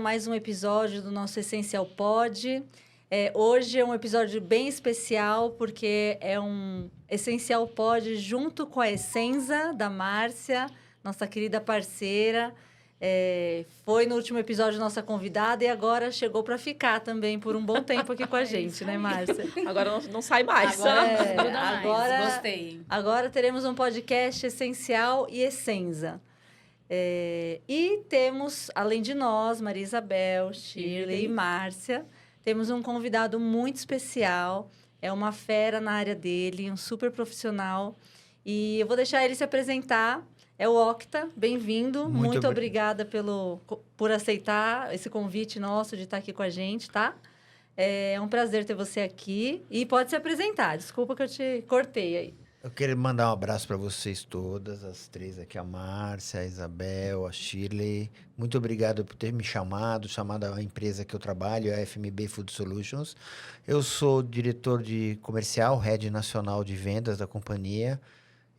mais um episódio do nosso Essencial Pod. Hoje é um episódio bem especial, porque é um Essencial Pod junto com a Essenza, da Márcia, nossa querida parceira. Foi no último episódio nossa convidada e agora chegou para ficar também por um bom tempo aqui com a gente, né, Márcia? Agora não sai mais. Agora Gostei. Agora teremos um podcast Essencial e Essenza. E temos, além de nós, Maria Isabel, Shirley e Márcia, temos um convidado muito especial. É uma fera na área dele, um super profissional. E eu vou deixar ele se apresentar. É o Octa, bem-vindo. Muito obrigada por aceitar esse convite nosso de estar aqui com a gente, tá? É um prazer ter você aqui. E pode se apresentar. Desculpa que eu te cortei aí. Eu quero mandar um abraço para vocês todas, as três aqui, a Márcia, a Isabel, a Shirley. Muito obrigado por ter me chamado a empresa que eu trabalho, a FMB Food Solutions. Eu sou diretor de comercial, head nacional de vendas da companhia.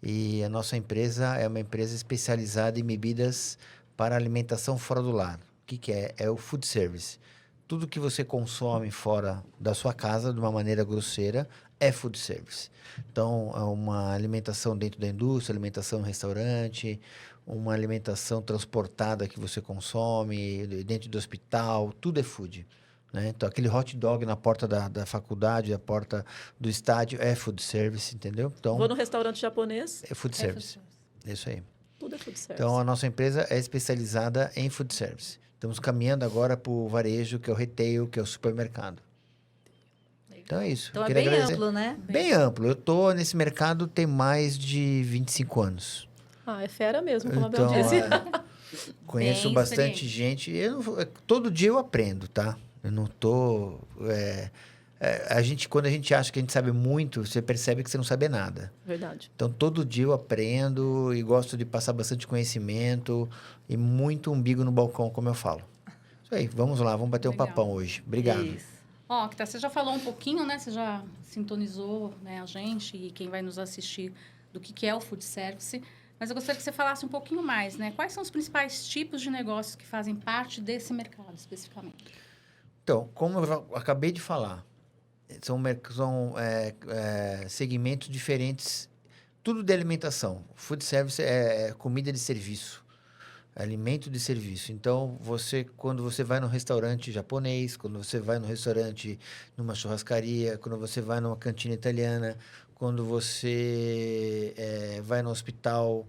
E a nossa empresa é uma empresa especializada em bebidas para alimentação fora do lar. O que é? É o food service. Tudo que você consome fora da sua casa, de uma maneira grosseira, é food service. Então, é uma alimentação dentro da indústria, alimentação no restaurante, uma alimentação transportada que você consome, dentro do hospital, tudo é food. Né? Então, aquele hot dog na porta da faculdade, na porta do estádio, é food service, entendeu? Então, vou no restaurante japonês. É food service. É isso aí. Tudo é food service. Então, a nossa empresa é especializada em food service. Estamos caminhando agora para o varejo, que é o retail, que é o supermercado. Então, é isso. Então, é bem amplo, né? Bem amplo. Eu estou nesse mercado tem mais de 25 anos. É fera mesmo, como então, a Bel disse. Conheço Bem bastante experiente. gente. Todo dia eu aprendo, tá? Eu não tô... quando a gente acha que a gente sabe muito, você percebe que você não sabe nada. Verdade. Então, todo dia eu aprendo e gosto de passar bastante conhecimento e muito umbigo no balcão, como eu falo. Isso aí, vamos lá, vamos bater um papão hoje. Obrigado. Isso. Octa, você já falou um pouquinho, né? Você já sintonizou, né, a gente e quem vai nos assistir do que é o food service. Mas eu gostaria que você falasse um pouquinho mais, né? Quais são os principais tipos de negócios que fazem parte desse mercado, especificamente? Então, como eu acabei de falar, são segmentos diferentes, tudo de alimentação. Food service é comida de serviço, alimento de serviço. Então, quando você vai num restaurante japonês, quando você vai num restaurante, numa churrascaria, quando você vai numa cantina italiana, quando você vai no hospital,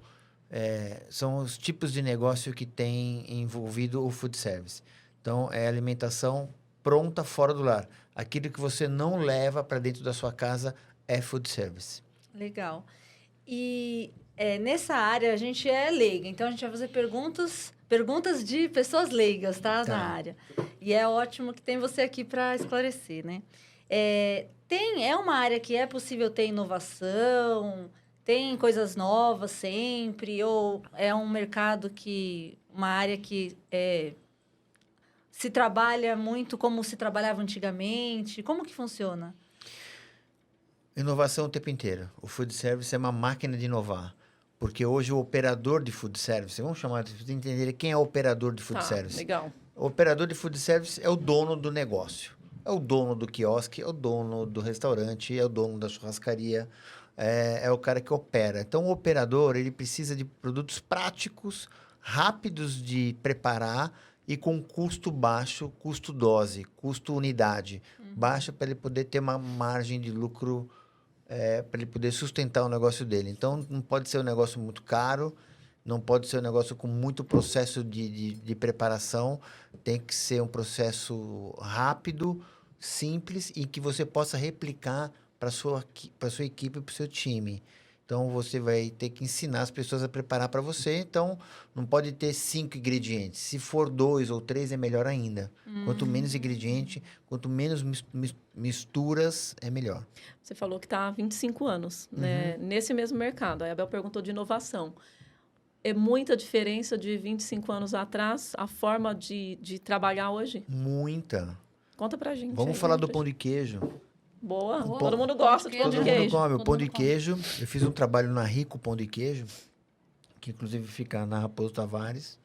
são os tipos de negócio que tem envolvido o food service. Então, é alimentação pronta fora do lar. Aquilo que você não leva para dentro da sua casa é food service. Legal. E nessa área a gente é leiga, então a gente vai fazer perguntas de pessoas leigas, tá? Na área. E é ótimo que tem você aqui para esclarecer, né? É uma área que é possível ter inovação, tem coisas novas sempre, ou é um mercado uma área que se trabalha muito como se trabalhava antigamente? Como que funciona? Inovação o tempo inteiro. O food service é uma máquina de inovar. Porque hoje o operador de food service, vamos chamar de entender quem é o operador de food service. Legal. O operador de food service é o dono do negócio. É o dono do quiosque, é o dono do restaurante, é o dono da churrascaria, é o cara que opera. Então, o operador, ele precisa de produtos práticos, rápidos de preparar e com custo baixo, custo dose, custo unidade. Baixo para ele poder ter uma margem de lucro, para ele poder sustentar o negócio dele. Então, não pode ser um negócio muito caro, não pode ser um negócio com muito processo de preparação, tem que ser um processo rápido, simples e que você possa replicar para a sua equipe e para o seu time. Então, você vai ter que ensinar as pessoas a preparar para você. Então, não pode ter 5 ingredientes. Se for 2 ou 3, é melhor ainda. Quanto menos ingrediente, quanto menos misturas, é melhor. Você falou que está há 25 anos, né? Nesse mesmo mercado. A Abel perguntou de inovação. É muita diferença de 25 anos atrás, a forma de trabalhar hoje? Muita. Conta pra gente. Vamos falar do pão de queijo. Boa. Todo mundo gosta de pão de Todo queijo. mundo come o pão de queijo. Eu fiz um trabalho na Rico Pão de Queijo, que inclusive fica na Raposo Tavares.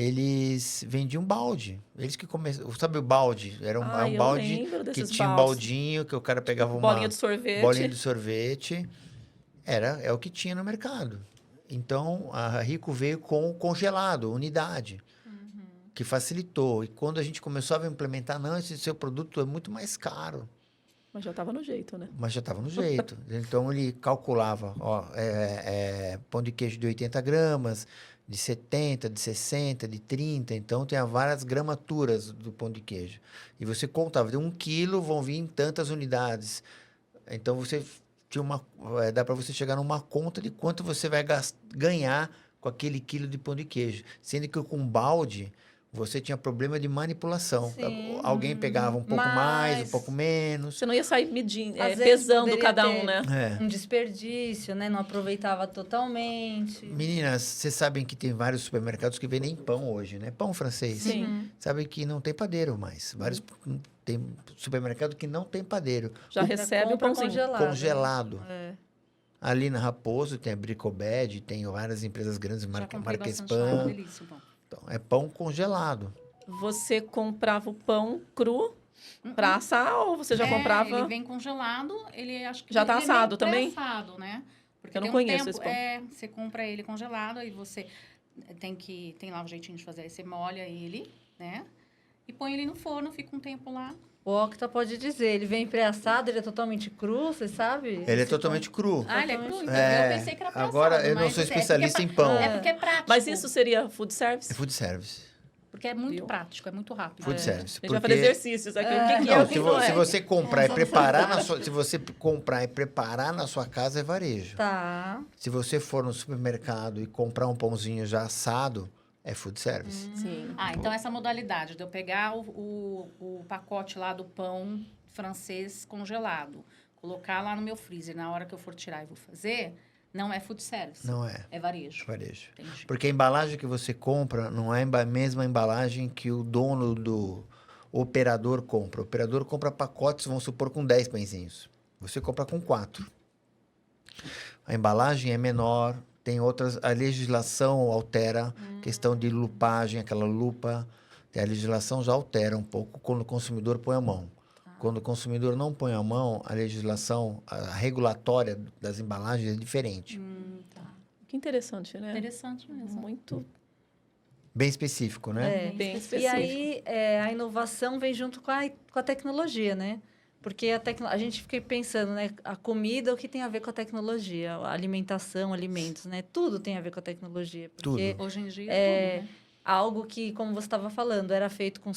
eles vendiam balde. Eles que começaram... Sabe o balde? Era um Eu balde lembro que desses tinha um baldes. baldinho, que o cara pegava uma... Bolinha de sorvete. Bolinha de sorvete. É o que tinha no mercado. Então, a Rico veio com congelado, unidade, que facilitou. E quando a gente começou a implementar, não, esse seu produto é muito mais caro. Mas já estava no jeito, né? Mas já estava no jeito. Então, ele calculava, pão de queijo de 80 gramas, de 70, de 60, de 30. Então, tem várias gramaturas do pão de queijo. E você contava, de 1 quilo vão vir tantas unidades. Então, você tinha dá para você chegar numa conta de quanto você vai ganhar com aquele quilo de pão de queijo. Sendo que com balde, você tinha problema de manipulação. Sim. Alguém pegava um pouco mais, um pouco menos. Você não ia sair medindo, Às vezes pesando poderia cada ter um, né? É. um desperdício, né? Não aproveitava totalmente. Meninas, vocês sabem que tem vários supermercados que vendem pão hoje, né? Pão francês. Sim. Sabe que não tem padeiro mais. Tem supermercado que não tem padeiro. Já recebe o compra pãozinho. Congelado. É. Ali na Raposo tem a Bricobed, tem várias empresas grandes, Já comprei Marques bastante lá, é uma Pão. delícia o pão. Então, é pão congelado. Você comprava o pão cru para assar ou você já comprava? Ele vem congelado, ele acho que Já tá ele assado é meio também? pré-assado, né? Porque Eu não tem conheço esse pão. você compra ele congelado, aí você tem lá um jeitinho de fazer, aí você molha ele, né? E põe ele no forno, fica um tempo lá. O Octa pode dizer, ele vem pré-assado, ele é totalmente cru, você sabe? Ele é totalmente cru. Ah, ele é cru? Então É, eu pensei que era pré-assado. agora eu não mas sou é especialista porque em pão. É porque é prático. Mas isso seria food service? É food service. Porque é muito Viu? prático, é muito rápido. Food service. A gente vai fazer exercícios aqui. O que, que é Não, o que não é? se você comprar e preparar se você comprar e preparar na sua casa é varejo. Tá. Se você for no supermercado e comprar um pãozinho já assado, é food service. Sim. Ah, então essa modalidade de eu pegar o pacote lá do pão francês congelado, colocar lá no meu freezer, na hora que eu for tirar e vou fazer, não é food service. Não é. É varejo. Varejo. Entendi. Porque a embalagem que você compra não é a mesma embalagem que o dono do operador compra. O operador compra pacotes, vamos supor, com 10 pãezinhos. Você compra com 4. A embalagem é menor, tem outras... A legislação altera, questão de lupagem, aquela lupa. A legislação já altera um pouco quando o consumidor põe a mão. Quando o consumidor não põe a mão, a legislação, a regulatória das embalagens é diferente. Tá. Que interessante, né? Interessante mesmo. Muito Bem específico, né? É. bem E específico. aí, a inovação vem junto com a tecnologia, né? Porque a gente fica pensando, né? A comida, o que tem a ver com a tecnologia? A alimentação, alimentos, né? Tudo tem a ver com a tecnologia. Porque Tudo. Hoje em dia, É, tudo, né? algo que, como você estava falando, era feito com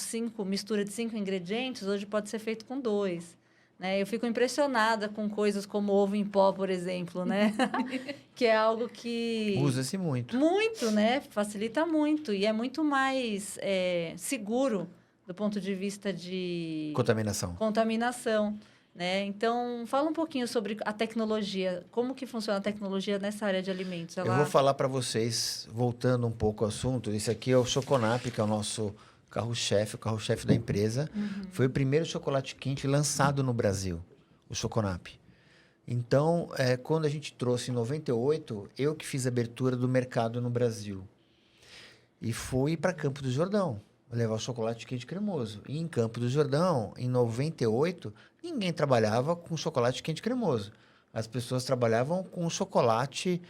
mistura de 5 ingredientes, hoje pode ser feito com 2. Né? Eu fico impressionada com coisas como ovo em pó, por exemplo, né? Que é algo que... Usa-se muito. Muito, né? Facilita muito. E é muito mais seguro do ponto de vista de Contaminação. contaminação. Né? Então, fala um pouquinho sobre a tecnologia. Como que funciona a tecnologia nessa área de alimentos? Eu vou falar para vocês, voltando um pouco ao assunto, esse aqui é o Choconap, que é o nosso carro-chefe, o carro-chefe da empresa. Foi o primeiro chocolate quente lançado no Brasil, o Choconap. Então, quando a gente trouxe em 98, eu que fiz a abertura do mercado no Brasil. E fui para Campos do Jordão, levar o chocolate quente cremoso. E em Campos do Jordão, em 98, ninguém trabalhava com chocolate quente cremoso. As pessoas trabalhavam com chocolate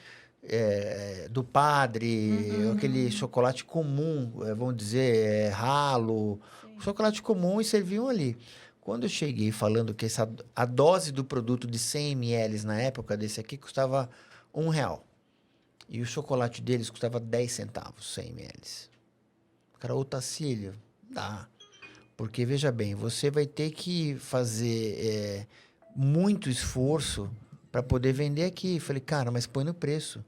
do padre, aquele chocolate comum, vamos dizer, ralo, chocolate comum, e serviam ali. Quando eu cheguei falando que a dose do produto de 100 ml na época desse aqui custava R$1. E o chocolate deles custava 10 centavos, 100 ml. Cara, ô Tacílio, dá. Porque, veja bem, você vai ter que fazer muito esforço para poder vender aqui. Falei, cara, mas põe no preço.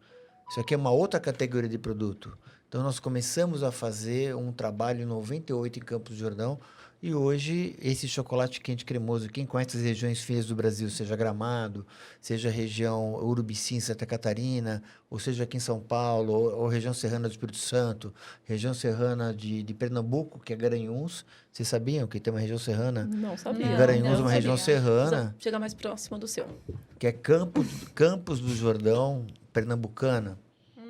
Isso aqui é uma outra categoria de produto. Então, nós começamos a fazer um trabalho em 98 em Campos do Jordão. E hoje, esse chocolate quente cremoso, quem conhece as regiões frias do Brasil, seja Gramado, seja a região Urubici, em Santa Catarina, ou seja aqui em São Paulo, ou região serrana do Espírito Santo, região serrana de Pernambuco, que é Garanhuns. Vocês sabiam que tem uma região serrana? Não sabia. Não, Garanhuns, não uma região sabia. serrana, Chega mais próximo do seu. que é Campos do Jordão, pernambucana.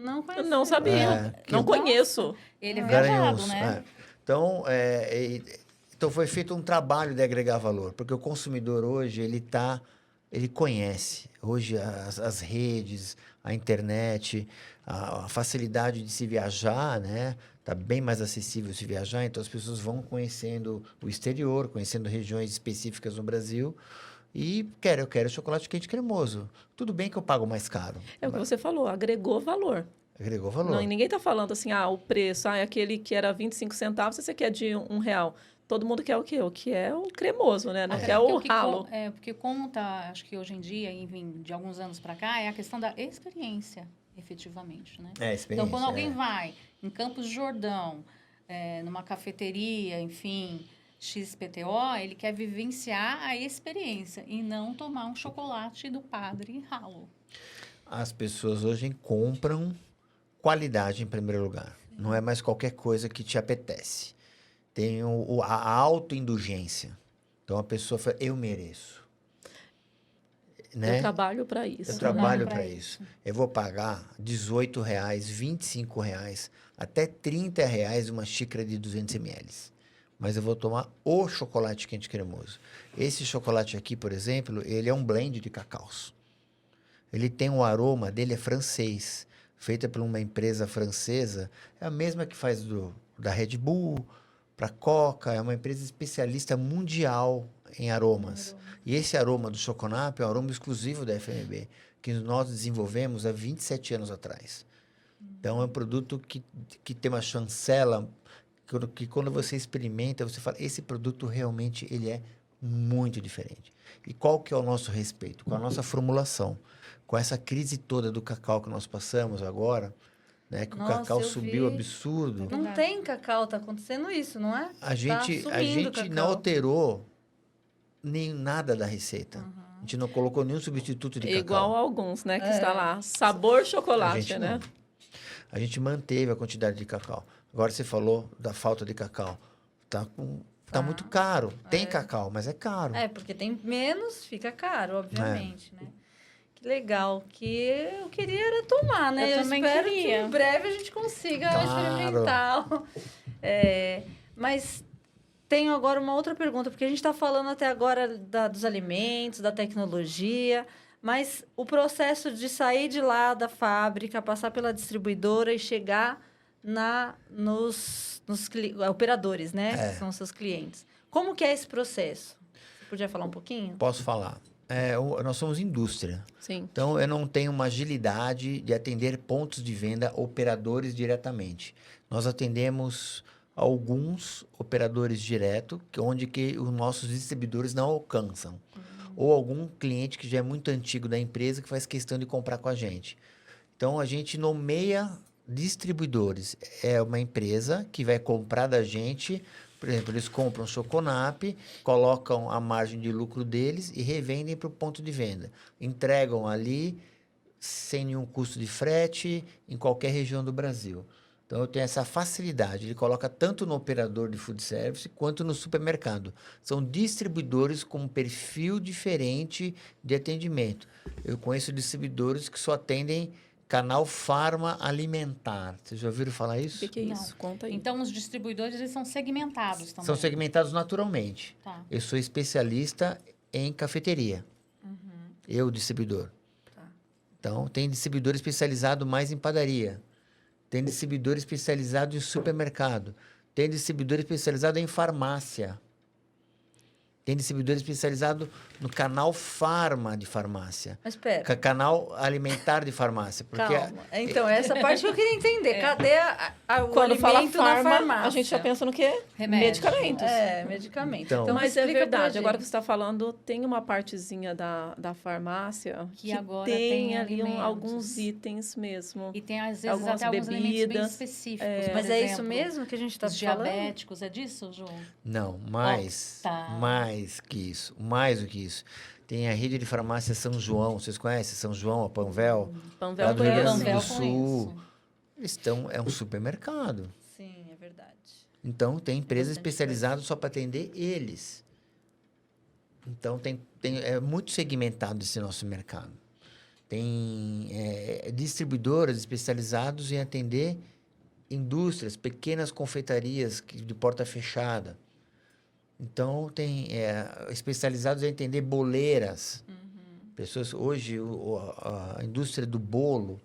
Não conhecia. Não sabia. que Não o- conheço. Ele é Garanhuns, viajado, né? Então, então foi feito um trabalho de agregar valor, porque o consumidor hoje ele conhece. Hoje as redes, a internet, a facilidade de se viajar, né? Tá bem mais acessível se viajar, então as pessoas vão conhecendo o exterior, conhecendo regiões específicas no Brasil. E eu quero chocolate quente cremoso. Tudo bem que eu pago mais caro. É o que você falou, agregou valor. Agregou valor. Não, e ninguém está falando assim, o preço, aquele que era 25 centavos, esse aqui é de R$ 1. Todo mundo quer o quê? O que é o cremoso, né? Não quer o ralo. Porque como tá, acho que hoje em dia, enfim, de alguns anos para cá, é a questão da experiência, efetivamente, né? Experiência. Então, quando alguém vai em Campos de Jordão, numa cafeteria, enfim, XPTO, ele quer vivenciar a experiência e não tomar um chocolate do Padre ralo. As pessoas hoje compram qualidade em primeiro lugar. Não é mais qualquer coisa que te apetece. Tem a autoindulgência. Então a pessoa fala, eu mereço. Né? Eu trabalho para isso. Eu trabalho pra para isso. Eu vou pagar R$18, R$25, até R$30 uma xícara de 200 ml. Mas eu vou tomar o chocolate quente cremoso. Esse chocolate aqui, por exemplo, ele é um blend de cacaus. Ele tem um aroma dele, é francês, feita por uma empresa francesa, é a mesma que faz da Red Bull, para Coca, é uma empresa especialista mundial em aromas. E esse aroma do Choconap é um aroma exclusivo da FMB, que nós desenvolvemos há 27 anos atrás. Então, é um produto que tem uma chancela, que quando você experimenta, você fala, esse produto realmente ele é muito diferente. E qual que é o nosso respeito? Com a nossa formulação. Com essa crise toda do cacau que nós passamos agora, né, que Nossa, o cacau eu subiu vi. absurdo. Não tem cacau, tá acontecendo isso, não é? A gente sumindo não cacau. alterou nem nada da receita. A gente não colocou nenhum substituto de cacau. Igual alguns, né? Que está lá. Sabor A chocolate, gente né? não. A gente manteve a quantidade de cacau. Agora você falou da falta de cacau. Tá muito caro. Tem cacau, mas é caro. Porque tem menos, fica caro, obviamente, né? Que legal. Que eu queria era tomar, né? Eu também espero queria. que em breve a gente consiga Claro. experimentar. Mas tenho agora uma outra pergunta, porque a gente está falando até agora dos alimentos, da tecnologia, mas o processo de sair de lá da fábrica, passar pela distribuidora e chegar nos operadores, né? Que são os seus clientes. Como que é esse processo? Você podia falar um pouquinho? Posso falar. Nós somos indústria. Sim. Então, eu não tenho uma agilidade de atender pontos de venda, operadores diretamente. Nós atendemos alguns operadores direto, onde os nossos distribuidores não alcançam. Ou algum cliente que já é muito antigo da empresa que faz questão de comprar com a gente. Então, a gente nomeia distribuidores. É uma empresa que vai comprar da gente. Por exemplo, eles compram Choconap, colocam a margem de lucro deles e revendem para o ponto de venda. Entregam ali sem nenhum custo de frete em qualquer região do Brasil. Então, eu tenho essa facilidade. Ele coloca tanto no operador de food service quanto no supermercado. São distribuidores com um perfil diferente de atendimento. Eu conheço distribuidores que só atendem canal farma alimentar. Vocês já ouviram falar isso? O que é Não. isso? Conta aí. Então, os distribuidores, eles são segmentados também. São segmentados naturalmente. Tá. Eu sou especialista em cafeteria. Eu, distribuidor. Tá. Então, tem distribuidor especializado mais em padaria. Tem distribuidor especializado em supermercado. Tem distribuidor especializado em farmácia. Tem distribuidor especializado no canal farma de farmácia. Mas espera. Canal alimentar de farmácia. Porque Calma. Então, essa parte que eu queria entender. Cadê o Quando fala alimento na farma, farmácia? a gente já pensa no quê? Remédio. Medicamentos. Medicamento. Então, Mas é explica pra verdade, gente. agora que você está falando, tem uma partezinha da farmácia Que agora tem tem ali alimentos. alguns itens mesmo. E tem, às vezes, Algumas até alguns alimentos bem bebidas. específicos. por Mas é isso exemplo, mesmo que a gente está Os falando? diabéticos, é disso, João? não, mais que isso. Mais do que isso. Tem a rede de farmácia São João. Vocês conhecem São João, a Panvel? Panvel Lá do Rio Grande Panvel do Sul. conheço. É um supermercado. Sim, é verdade. Então, tem empresa Bastante especializada só para atender eles. Então, é muito segmentado esse nosso mercado. distribuidores especializados em atender indústrias, pequenas confeitarias de porta fechada. Então, tem especializados em atender boleiras. Pessoas, hoje, a indústria do bolo,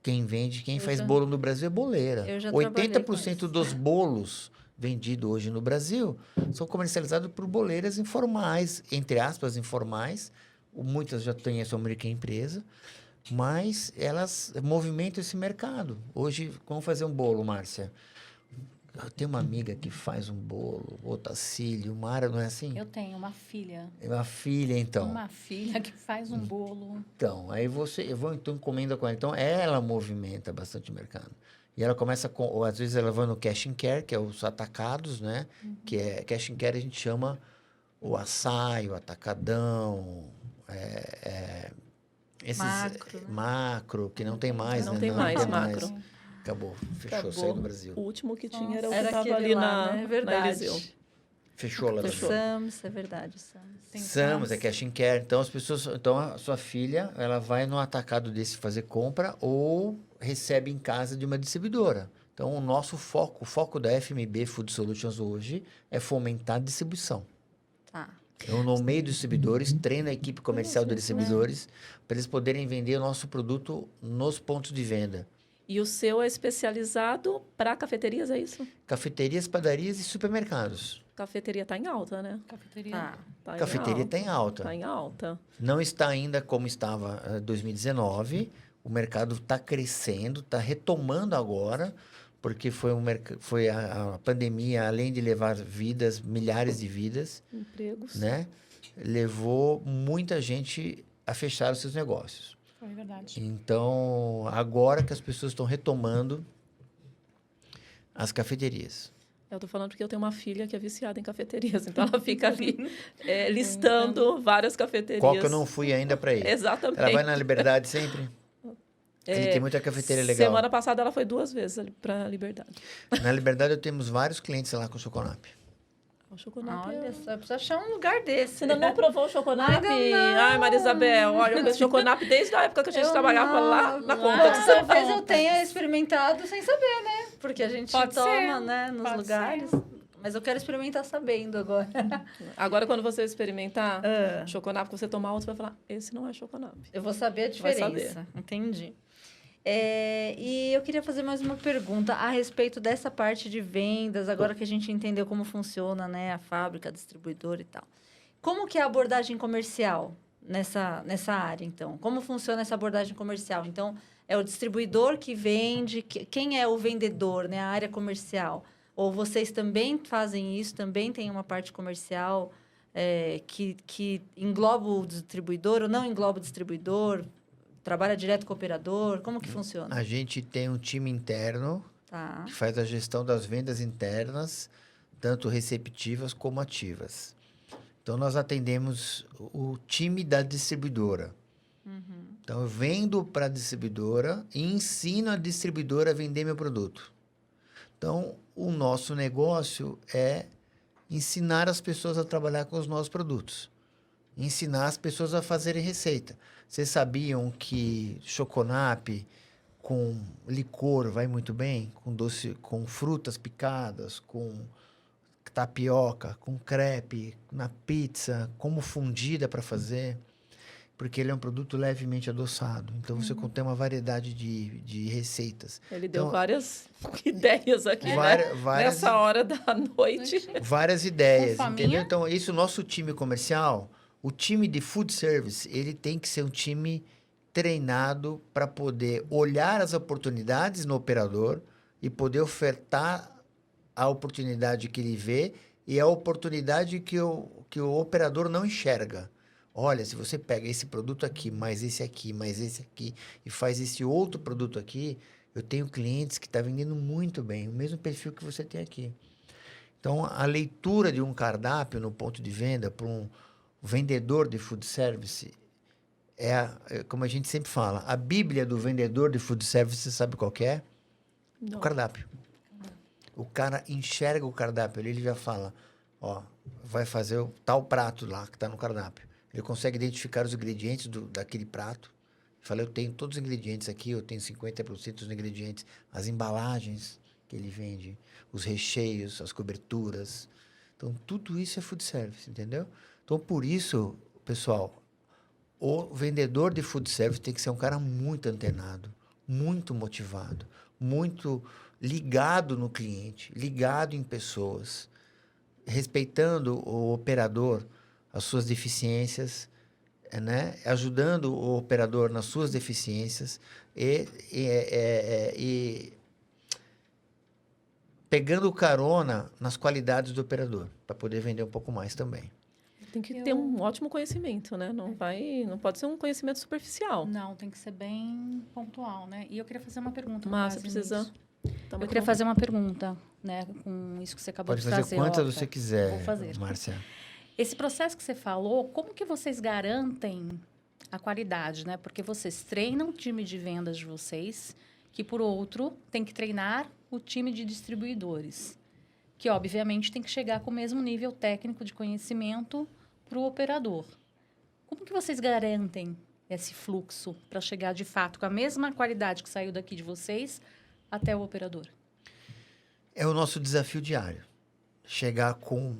quem faz bolo no Brasil é boleira. Eu já trabalhei com 80% isso. dos bolos vendidos hoje no Brasil são comercializados por boleiras informais, entre aspas, informais. Muitas já têm a sua única empresa, mas elas movimentam esse mercado. Hoje, como fazer um bolo, Márcia? Eu tenho uma amiga que faz um bolo, Otacílio, Mara, não é assim? Eu tenho uma filha. É uma filha, então. Uma filha que faz um bolo. Então, aí eu vou então encomenda com ela. Então, ela movimenta bastante o mercado. E ela começa com, ou às vezes ela vai no cash and care, que é os atacados, né? Que é cash and care, a gente chama o açaí, o atacadão, esses Macro, né? macro, que não tem mais, Não né? tem mais macro. Acabou, fechou, Acabou. saiu do Brasil. O último que tinha era o que Era estava aquele ali lá, na, né? É na verdade. Eliseu. Fechou lá O do Fechou. Brasil. Sams, é verdade, o Sams. Tem Samos, é Sams. cash and care. Então, as pessoas... Então, a sua filha, ela vai no atacado desse fazer compra ou recebe em casa de uma distribuidora. Então, o foco da FMB Food Solutions hoje é fomentar a distribuição. Tá. Eu, no meio dos distribuidores, treino a equipe comercial dos distribuidores para eles poderem vender o nosso produto nos pontos de venda. E o seu é especializado para cafeterias, é isso? Cafeterias, padarias e supermercados. Cafeteria está em alta, né? Cafeteria. Tá. Tá em Cafeteria alta. está em alta. Tá em alta. Não está ainda como estava em 2019. O mercado está crescendo, está retomando agora, porque foi a pandemia, além de levar vidas, milhares de vidas, Empregos. né? Levou muita gente a fechar os seus negócios. Foi verdade. Então, agora que as pessoas estão retomando as cafeterias. Eu tô falando porque eu tenho uma filha que é viciada em cafeterias, então ela fica ali listando várias cafeterias. Qual que eu não fui ainda para ir? Exatamente. Ela vai na Liberdade sempre? Ele tem muita cafeteria legal. Semana passada ela foi 2 vezes para Liberdade. Na Liberdade, temos vários clientes lá com chocolate. O chocolate. Olha só, eu preciso achar um lugar desse. Você ainda não provou o chocolate? Ainda não. Ai, Maria Isabel, olha, eu conheço chocolate desde a época que a gente trabalhava lá na conta. Mas talvez eu tenha experimentado sem saber, né? Porque a gente Pode toma, ser, né, nos pode lugares. Mas eu quero experimentar sabendo agora. Agora, quando você experimentar Ah. chocolate, que você tomar outro, você vai falar, esse não é chocolate. Eu vou saber a Vai diferença. saber. Entendi. E eu queria fazer mais uma pergunta a respeito dessa parte de vendas, agora que a gente entendeu como funciona, né, a fábrica, a distribuidora e tal. Como que é a abordagem comercial nessa área, então? Como funciona essa abordagem comercial? Então, é o distribuidor que vende, quem é o vendedor, né, a área comercial? Ou vocês também fazem isso, também tem uma parte comercial que engloba o distribuidor ou não engloba o distribuidor? Trabalha direto com o operador? Como que funciona? A gente tem um time interno Tá. que faz a gestão das vendas internas, tanto receptivas como ativas. Então, nós atendemos o time da distribuidora. Então, eu vendo para a distribuidora e ensino a distribuidora a vender meu produto. Então, o nosso negócio é ensinar as pessoas a trabalhar com os nossos produtos. Ensinar as pessoas a fazerem receita. Vocês sabiam que choconape com licor vai muito bem? Com doce, com frutas picadas, com tapioca, com crepe, na pizza, como fundida para fazer? Porque ele é um produto levemente adoçado. Então, você contém uma variedade de receitas. Ele deu Então, várias ideias aqui, né? várias, Nessa hora da noite. várias ideias, Com faminha? entendeu? Então, isso, o nosso time comercial, o time de food service, ele tem que ser um time treinado para poder olhar as oportunidades no operador e poder ofertar a oportunidade que ele vê e a oportunidade que o operador não enxerga. Olha, se você pega esse produto aqui, mais esse aqui, e faz esse outro produto aqui, eu tenho clientes que estão vendendo muito bem, o mesmo perfil que você tem aqui. Então, a leitura de um cardápio no ponto de venda para um vendedor de food service como a gente sempre fala, a bíblia do vendedor de food service, você sabe qual que é? Não. O cardápio. O cara enxerga o cardápio, ele já fala, ó, vai fazer o tal prato lá que está no cardápio. Ele consegue identificar os ingredientes daquele prato, Falei, eu tenho todos os ingredientes aqui, eu tenho 50% dos ingredientes, as embalagens que ele vende, os recheios, as coberturas. Então, tudo isso é food service, entendeu? Então, por isso, pessoal, o vendedor de food service tem que ser um cara muito antenado, muito motivado, muito ligado no cliente, ligado em pessoas, respeitando o operador, as suas deficiências, né? Ajudando o operador nas suas deficiências e pegando carona nas qualidades do operador, para poder vender um pouco mais também. Tem que ter um ótimo conhecimento, né? Não pode ser um conhecimento superficial. Não, tem que ser bem pontual, né? E eu queria fazer uma pergunta. Mas você precisa... Eu queria fazer uma pergunta, né? Com isso que você acabou Pode de fazer trazer. quantas Otto. você quiser, Vou fazer. Márcia. Esse processo que você falou, como que vocês garantem a qualidade, né? Porque vocês treinam o time de vendas de vocês, que, por outro, tem que treinar o time de distribuidores, que, obviamente, tem que chegar com o mesmo nível técnico de conhecimento para o operador. Como que vocês garantem esse fluxo para chegar, de fato, com a mesma qualidade que saiu daqui de vocês até o operador? É o nosso desafio diário. Chegar com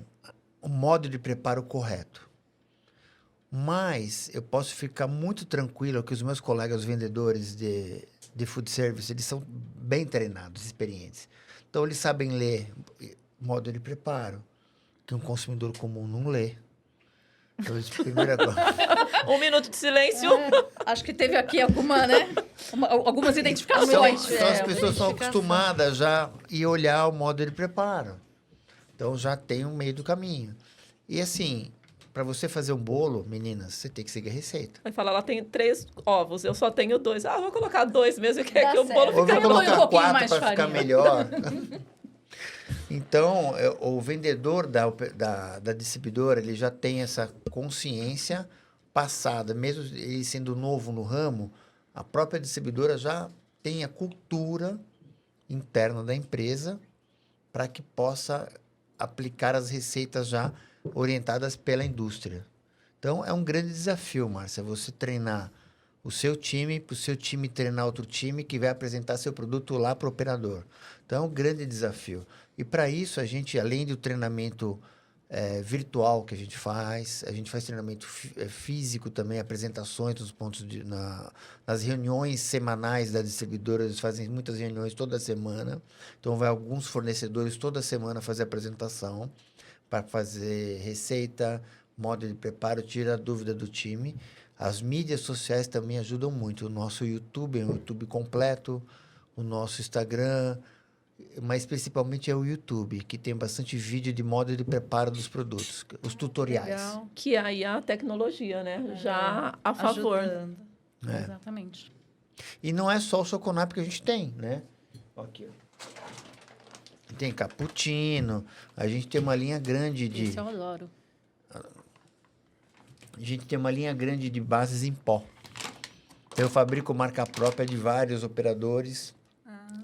o modo de preparo correto. Mas eu posso ficar muito tranquilo que os meus colegas vendedores de food service, eles são bem treinados, experientes. Então, eles sabem ler modo de preparo, que um consumidor comum não lê. Então, isso é a primeira coisa. 1 minuto de silêncio. Acho que teve aqui algumas identificações. Então, as pessoas são acostumadas já a olhar o modo de preparo. Então, já tem um meio do caminho. E assim, para você fazer um bolo, meninas, você tem que seguir a receita. Vai falar, ela tem 3 ovos, eu só tenho 2. Ah, vou colocar 2 mesmo, que Dá é que o bolo certo. Ou fica vou Põe um colocar pouquinho 4 mais de para ficar farinha. melhor. Então, o vendedor da distribuidora, ele já tem essa consciência passada, mesmo ele sendo novo no ramo, a própria distribuidora já tem a cultura interna da empresa para que possa aplicar as receitas já orientadas pela indústria. Então, é um grande desafio, Márcia, você treinar o seu time, para o seu time treinar outro time que vai apresentar seu produto lá para o operador. Então, é um grande desafio. E, para isso, a gente, além do treinamento virtual que a gente faz treinamento físico também, apresentações dos pontos nas reuniões semanais da distribuidora, eles fazem muitas reuniões toda semana. Então, vai alguns fornecedores toda semana fazer apresentação para fazer receita, modo de preparo, tira a dúvida do time. As mídias sociais também ajudam muito. O nosso YouTube é um YouTube completo, o nosso Instagram, mas principalmente é o YouTube, que tem bastante vídeo de modo de preparo dos produtos, os tutoriais. Legal. Que aí a tecnologia, né? Já a favor. Ajudando. É. Exatamente. E não é só o choconato que a gente tem, né? Aqui, ó. Tem cappuccino, a gente tem uma linha grande de... Esse eu adoro. A gente tem uma linha grande de bases em pó. Eu fabrico marca própria de vários operadores,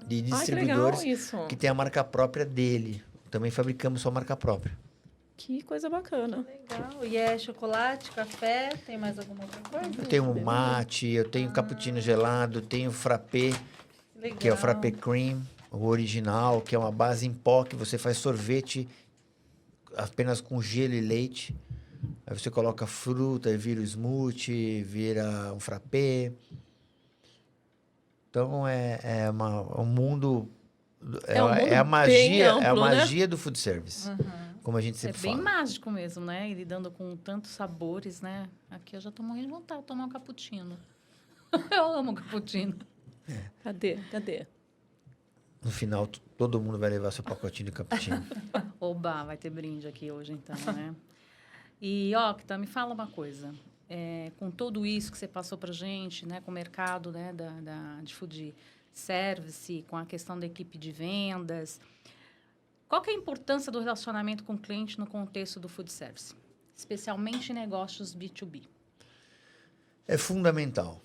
de Ai, que distribuidores, legal isso. que tem a marca própria dele. Também fabricamos sua marca própria. Que coisa bacana. Legal. E é chocolate, café, tem mais alguma outra coisa? Eu tenho mate, eu tenho cappuccino gelado, tenho frappé, Legal. que é o frappé cream, o original, que é uma base em pó, que você faz sorvete apenas com gelo e leite. Aí você coloca fruta, vira o smoothie, vira um frappé. Então, um mundo... É um mundo a magia, bem amplo, é a né? magia do food service, como a gente É sempre bem fala. mágico mesmo, né? E lidando com tantos sabores, né? Aqui eu já tô morrendo de vontade de tomar um cappuccino. Eu amo cappuccino. Cadê? No final, todo mundo vai levar seu pacotinho de cappuccino. Oba, vai ter brinde aqui hoje, então, né? E, Octa, me fala uma coisa. Com tudo isso que você passou para gente, né? Com o mercado, né? De food service, com a questão da equipe de vendas, qual que é a importância do relacionamento com o cliente no contexto do food service? Especialmente em negócios B2B. É fundamental.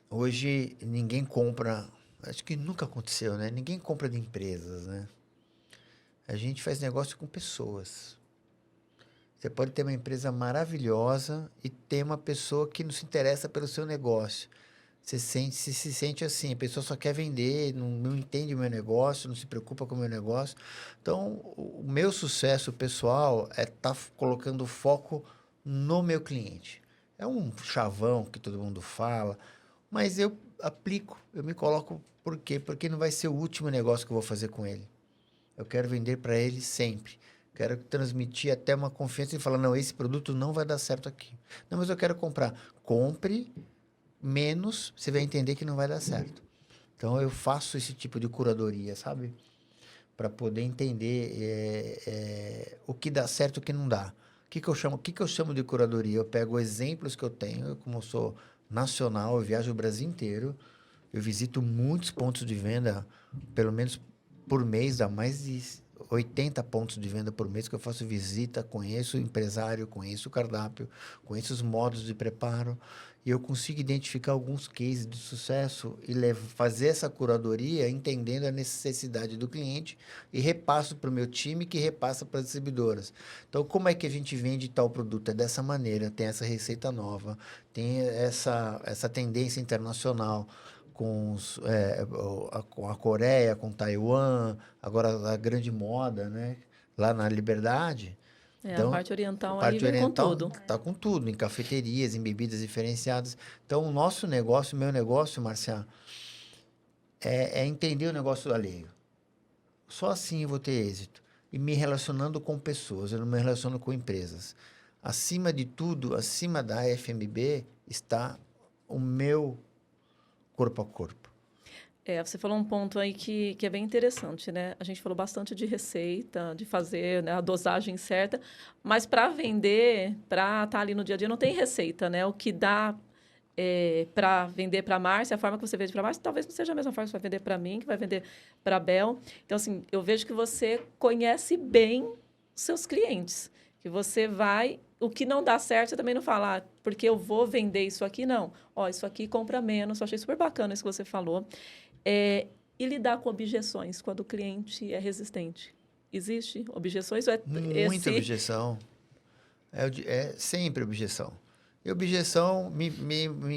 Hoje, ninguém compra... Acho que nunca aconteceu, né? Ninguém compra de empresas, né? A gente faz negócio com pessoas. Você pode ter uma empresa maravilhosa e ter uma pessoa que não se interessa pelo seu negócio. Você se sente assim, a pessoa só quer vender, não entende o meu negócio, não se preocupa com o meu negócio. Então, o meu sucesso pessoal é estar colocando foco no meu cliente. É um chavão que todo mundo fala, mas eu aplico, eu me coloco. Por quê? Porque não vai ser o último negócio que eu vou fazer com ele. Eu quero vender para ele sempre. Quero transmitir até uma confiança e falar, não, esse produto não vai dar certo aqui. Não, mas eu quero comprar. Compre menos, você vai entender que não vai dar certo. Então, eu faço esse tipo de curadoria, sabe? Para poder entender o que dá certo e o que não dá. O que eu chamo de curadoria? Eu pego exemplos que eu tenho, como eu sou nacional, eu viajo o Brasil inteiro, eu visito muitos pontos de venda, pelo menos por mês, dá mais de 80 pontos de venda por mês que eu faço visita, conheço o empresário, conheço o cardápio, conheço os modos de preparo, e eu consigo identificar alguns cases de sucesso e fazer essa curadoria entendendo a necessidade do cliente e repasso para o meu time, que repassa para as distribuidoras. Então, como é que a gente vende tal produto? É dessa maneira, tem essa receita nova, tem essa tendência internacional com a Coreia, com Taiwan, agora a grande moda, né? Lá na Liberdade. A parte oriental aí vem com tudo. Está com tudo, em cafeterias, em bebidas diferenciadas. Então, o nosso negócio, o meu negócio, Marcia, é entender o negócio alheio. Só assim eu vou ter êxito. E me relacionando com pessoas, eu não me relaciono com empresas. Acima de tudo, acima da FMB, está o meu corpo a corpo. Você falou um ponto aí que é bem interessante, né? A gente falou bastante de receita, de fazer, né, a dosagem certa, mas para vender, para estar ali no dia a dia, não tem receita, né? O que dá para vender para a Márcia, a forma que você vende para a Márcia, talvez não seja a mesma forma que você vai vender para mim, que vai vender para a Bel. Então, assim, eu vejo que você conhece bem os seus clientes, que você vai... O que não dá certo, você também não fala, porque eu vou vender isso aqui, não. Ó, isso aqui compra menos. Eu achei super bacana isso que você falou. E lidar com objeções quando o cliente é resistente. Existe objeções? Ou Muita objeção. É sempre objeção. E objeção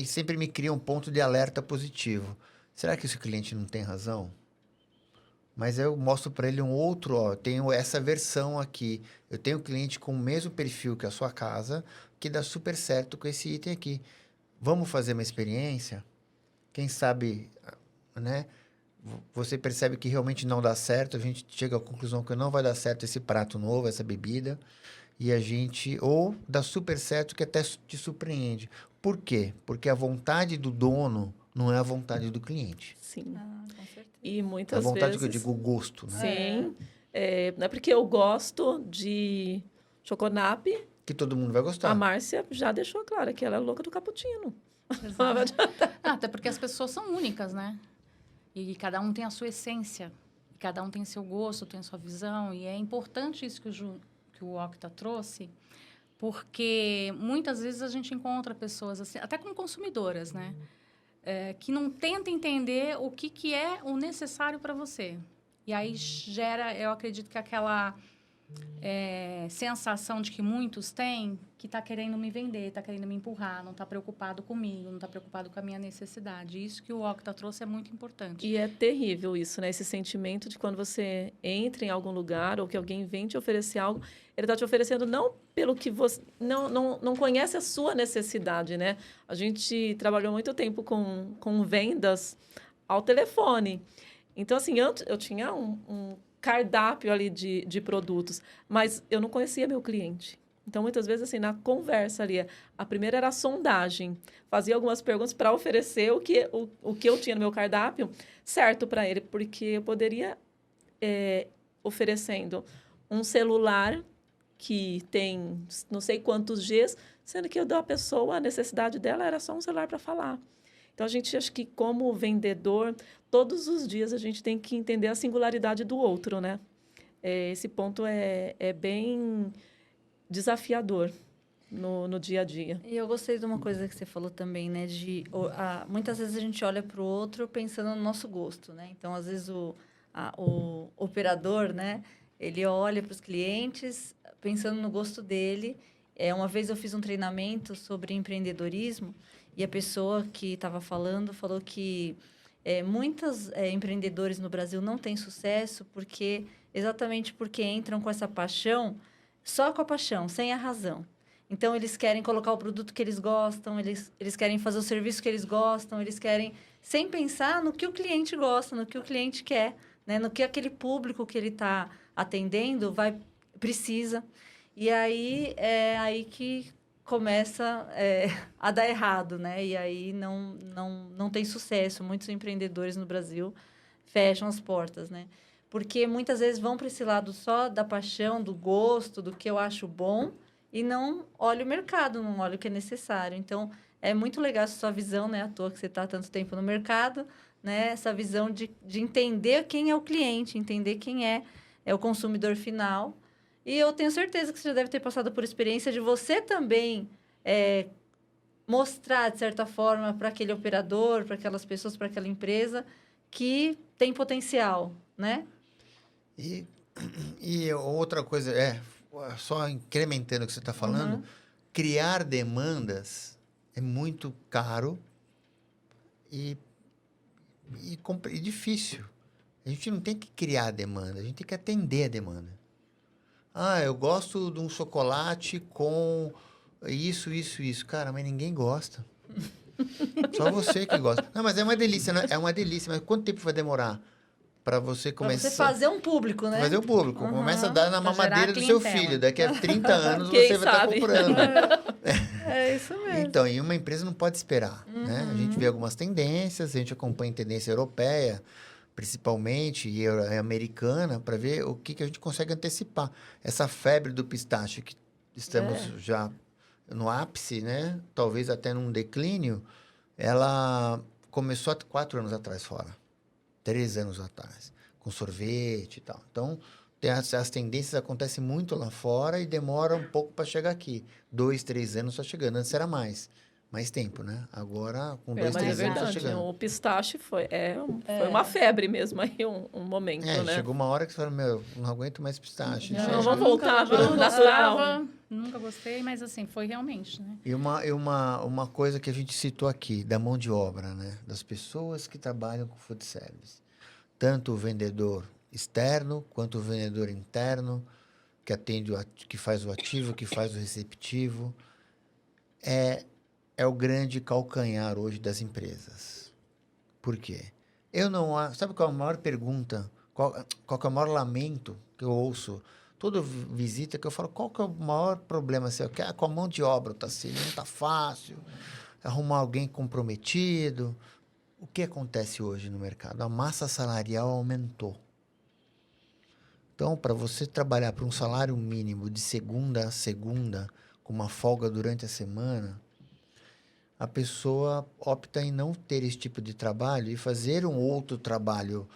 sempre me cria um ponto de alerta positivo. Será que esse cliente não tem razão? Mas eu mostro para ele um outro, ó, tenho essa versão aqui. Eu tenho cliente com o mesmo perfil que a sua casa, que dá super certo com esse item aqui. Vamos fazer uma experiência? Quem sabe, né? Você percebe que realmente não dá certo, a gente chega à conclusão que não vai dar certo esse prato novo, essa bebida, e a gente, ou dá super certo que até te surpreende. Por quê? Porque a vontade do dono não é a vontade do cliente. Sim. Com certeza. E muitas a vontade vezes... que eu digo, o gosto, né? Sim. Não é porque eu gosto de chocolate, Que todo mundo vai gostar. a Márcia já deixou claro que ela é louca do cappuccino. Até porque as pessoas são únicas, né? E cada um tem a sua essência. Cada um tem seu gosto, tem a sua visão. E é importante isso que o Octa trouxe, porque muitas vezes a gente encontra pessoas, assim, até como consumidoras, né? Que não tentam entender o que é o necessário para você. E aí gera, eu acredito que aquela sensação de que muitos têm, que está querendo me vender, está querendo me empurrar, não está preocupado comigo, não está preocupado com a minha necessidade. Isso que o Octa trouxe é muito importante. E é terrível isso, né? Esse sentimento de quando você entra em algum lugar ou que alguém vem te oferecer algo, ele está te oferecendo não pelo que você... Não conhece a sua necessidade, né? A gente trabalhou muito tempo com vendas ao telefone. Então, assim, eu tinha um cardápio ali de produtos, mas eu não conhecia meu cliente. Então, muitas vezes, assim, na conversa ali, a primeira era a sondagem. Fazia algumas perguntas para oferecer o que eu tinha no meu cardápio certo para ele, porque eu poderia, oferecendo um celular que tem não sei quantos Gs, sendo que eu dou à pessoa, a necessidade dela era só um celular para falar. Então, a gente acha que, como vendedor, todos os dias a gente tem que entender a singularidade do outro, né? Esse ponto é bem desafiador no dia a dia. E eu gostei de uma coisa que você falou também, né? Muitas vezes a gente olha para o outro pensando no nosso gosto, né? Então, às vezes, o operador, né? Ele olha para os clientes pensando no gosto dele. Uma vez eu fiz um treinamento sobre empreendedorismo E a pessoa que estava falando falou que muitos empreendedores no Brasil não têm sucesso exatamente porque entram com essa paixão, só com a paixão, sem a razão. Então, eles querem colocar o produto que eles gostam, eles querem fazer o serviço que eles gostam, eles querem, sem pensar no que o cliente gosta, no que o cliente quer, né? No que aquele público que ele está atendendo precisa. E aí, é aí que começa a dar errado, né? E aí não tem sucesso. Muitos empreendedores no Brasil fecham as portas, né? Porque muitas vezes vão para esse lado só da paixão, do gosto, do que eu acho bom, e não olha o mercado, não olha o que é necessário. Então, é muito legal essa sua visão, né? À toa que você está há tanto tempo no mercado, né? Essa visão de entender quem é o cliente, entender quem é o consumidor final. E eu tenho certeza que você já deve ter passado por experiência de você também mostrar, de certa forma, para aquele operador, para aquelas pessoas, para aquela empresa, que tem potencial, né? E outra coisa, só incrementando o que você está falando, Uhum. criar demandas é muito caro e difícil. A gente não tem que criar a demanda, a gente tem que atender a demanda. Eu gosto de um chocolate com isso. Cara, mas ninguém gosta. Só você que gosta. Não, mas é uma delícia, né? É uma delícia. Mas quanto tempo vai demorar para você Para começar... você fazer um público, né? Fazer o público. Uhum. Começa a dar na Pra gerar mamadeira do seu clientela. filho. Daqui a 30 anos Quem você vai estar sabe? comprando. É isso mesmo. Então, e uma empresa não pode esperar, né? A gente vê algumas tendências, a gente acompanha a tendência europeia, principalmente, e americana, para ver o que a gente consegue antecipar. Essa febre do pistache, que estamos já no ápice, né? Talvez até num declínio, ela começou há 4 anos atrás fora. 3 anos atrás, com sorvete e tal. Então, as tendências acontecem muito lá fora e demora um pouco para chegar aqui. 2, 3 anos está chegando. Antes era mais tempo, né? Agora, com 2, 3 mas anos está verdade, chegando. o pistache foi uma febre mesmo aí, um momento, né? Chegou uma hora que você fala, não aguento mais pistache. Não, vamos voltar Nunca pro natural. gostava, nunca gostei, mas assim, foi realmente, né? E uma coisa que a gente citou aqui, da mão de obra, né? Das pessoas que trabalham com food service. Tanto o vendedor externo, quanto o vendedor interno, que atende, que faz o ativo, que faz o receptivo. É o grande calcanhar hoje das empresas. Por quê? Sabe qual é a maior pergunta? Qual que é o maior lamento que eu ouço? Toda visita que eu falo, qual que é o maior problema seu? Que com a mão de obra, Tassilo, não está fácil. Arrumar alguém comprometido. O que acontece hoje no mercado? A massa salarial aumentou. Então, para você trabalhar por um salário mínimo de segunda a segunda, com uma folga durante a semana, a pessoa opta em não ter esse tipo de trabalho e fazer um outro trabalho,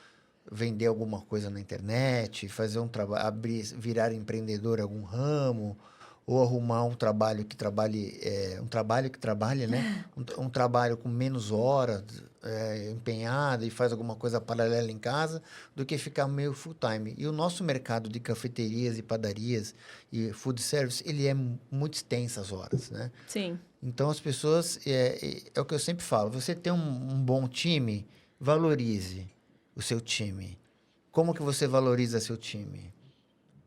vender alguma coisa na internet, fazer um trabalho, virar empreendedor em algum ramo, ou arrumar um trabalho que trabalhe, né? Um trabalho com menos horas, empenhado e faz alguma coisa paralela em casa, do que ficar meio full time. E o nosso mercado de cafeterias e padarias e food service, ele é muito extenso as horas, né? Sim. Então, as pessoas... É o que eu sempre falo. Você tem um bom time, valorize o seu time. Como que você valoriza seu time?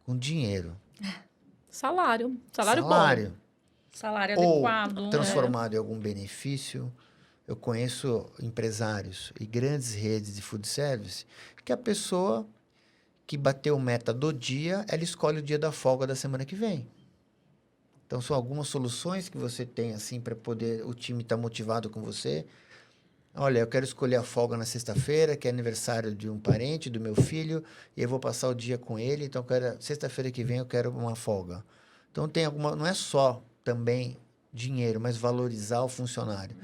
Com dinheiro. Salário bom. Salário Ou adequado. transformado em algum benefício. Eu conheço empresários e grandes redes de food service que a pessoa que bateu meta do dia, ela escolhe o dia da folga da semana que vem. Então, são algumas soluções que você tem, assim, para poder o time estar motivado com você. Olha, eu quero escolher a folga na sexta-feira, que é aniversário de um parente, do meu filho, e eu vou passar o dia com ele, então, sexta-feira que vem eu quero uma folga. Então, não é só também dinheiro, mas valorizar o funcionário.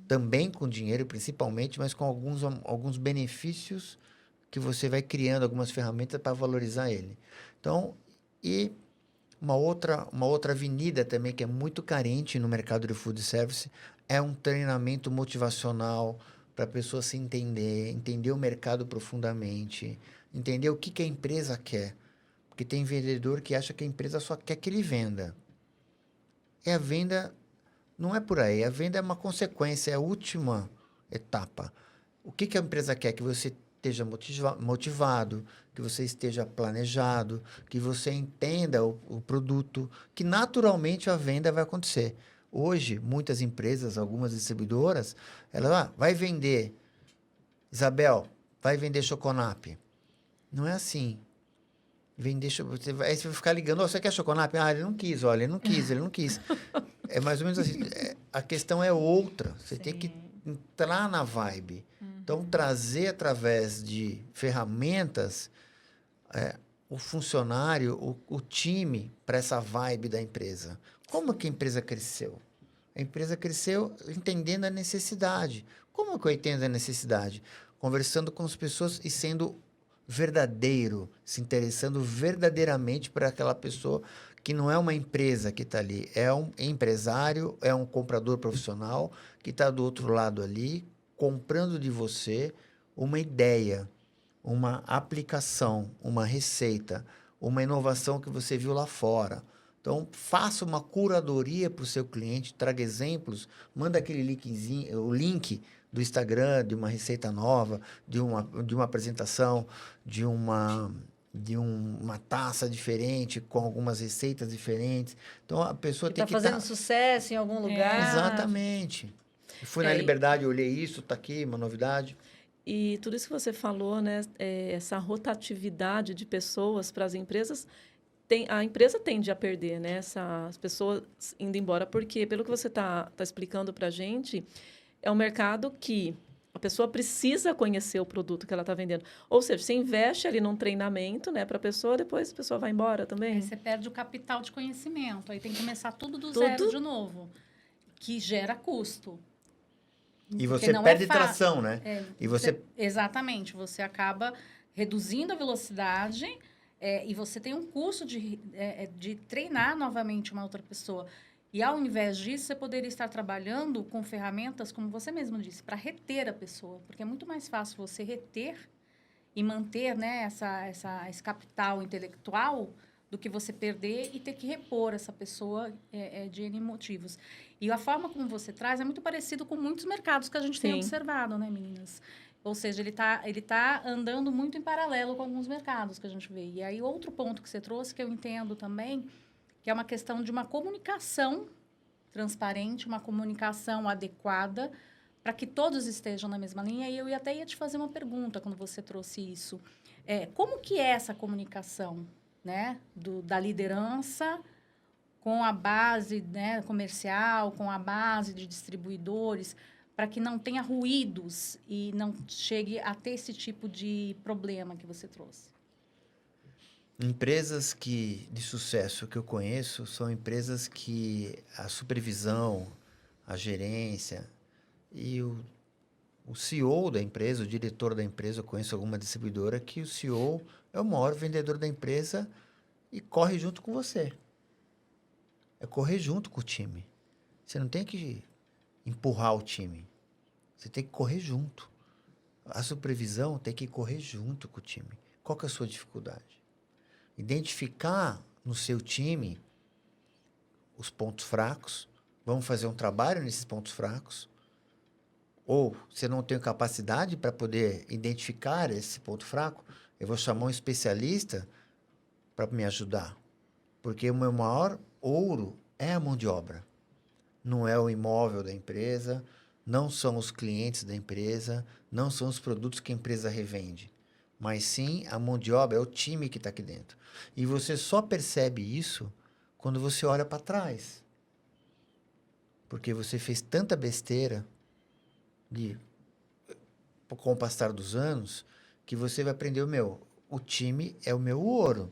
Também com dinheiro, principalmente, mas com alguns benefícios que você vai criando, algumas ferramentas para valorizar ele. Então, e uma outra avenida também que é muito carente no mercado de food service é um treinamento motivacional para a pessoa se entender o mercado profundamente, entender o que a empresa quer. Porque tem vendedor que acha que a empresa só quer que ele venda. É a venda Não é por aí. A venda é uma consequência, é a última etapa. O que a empresa quer? Que você esteja motivado, que você esteja planejado, que você entenda o produto, que naturalmente a venda vai acontecer. Hoje, muitas empresas, algumas distribuidoras, ela vai vender, Isabel, vai vender Choconap. Não é assim. Você vai ficar ligando, você quer Choconap? Ah, ele não quis, olha, ele não quis. É mais ou menos assim. A questão é outra. Você tem que entrar na vibe. Então, trazer através de ferramentas o funcionário, o time para essa vibe da empresa. Como que a empresa cresceu? A empresa cresceu entendendo a necessidade. Como que eu entendo a necessidade? Conversando com as pessoas e sendo verdadeiro, se interessando verdadeiramente por aquela pessoa que não é uma empresa que está ali, é um empresário, é um comprador profissional que está do outro lado ali, comprando de você uma ideia, uma aplicação, uma receita, uma inovação que você viu lá fora. Então, faça uma curadoria para o seu cliente, traga exemplos, manda aquele linkzinho, o link do Instagram, de uma receita nova, de uma apresentação, de uma taça diferente, com algumas receitas diferentes. Então, a pessoa tem que estar fazendo sucesso em algum lugar. Exatamente. Fui na Liberdade, olhei isso, está aqui, uma novidade. E tudo isso que você falou, né, essa rotatividade de pessoas para as empresas, a empresa tende a perder, né, as pessoas indo embora, porque, pelo que você está explicando para a gente, é um mercado que a pessoa precisa conhecer o produto que ela está vendendo. Ou seja, você investe ali num treinamento, né, para a pessoa, depois a pessoa vai embora também. Aí você perde o capital de conhecimento, aí tem que começar tudo do zero de novo, que gera custo. E você perde tração, né? Exatamente, você acaba reduzindo a velocidade e você tem um custo de treinar novamente uma outra pessoa. E, ao invés disso, você poderia estar trabalhando com ferramentas, como você mesmo disse, para reter a pessoa. Porque é muito mais fácil você reter e manter, né, esse capital intelectual do que você perder e ter que repor essa pessoa de N motivos. E a forma como você traz é muito parecido com muitos mercados que a gente tem observado, né, meninas? Ou seja, ele tá andando muito em paralelo com alguns mercados que a gente vê. E aí, outro ponto que você trouxe, que eu entendo também, que é uma questão de uma comunicação transparente, uma comunicação adequada, para que todos estejam na mesma linha. E eu até ia te fazer uma pergunta quando você trouxe isso. Como que é essa comunicação, né, da liderança com a base, né, comercial, com a base de distribuidores, para que não tenha ruídos e não chegue a ter esse tipo de problema que você trouxe? Empresas de sucesso que eu conheço são empresas que a supervisão, a gerência e o CEO da empresa, o diretor da empresa, eu conheço alguma distribuidora que o CEO é o maior vendedor da empresa e corre junto com você. É correr junto com o time. Você não tem que empurrar o time. Você tem que correr junto. A supervisão tem que correr junto com o time. Qual que é a sua dificuldade? Identificar no seu time os pontos fracos. Vamos fazer um trabalho nesses pontos fracos. Ou, se eu não tenho capacidade para poder identificar esse ponto fraco, eu vou chamar um especialista para me ajudar. Porque o meu maior ouro é a mão de obra. Não é o imóvel da empresa, não são os clientes da empresa, não são os produtos que a empresa revende. Mas sim, a mão de obra é o time que está aqui dentro. E você só percebe isso quando você olha para trás. Porque você fez tanta besteira com o passar dos anos que você vai aprender o time é o meu ouro.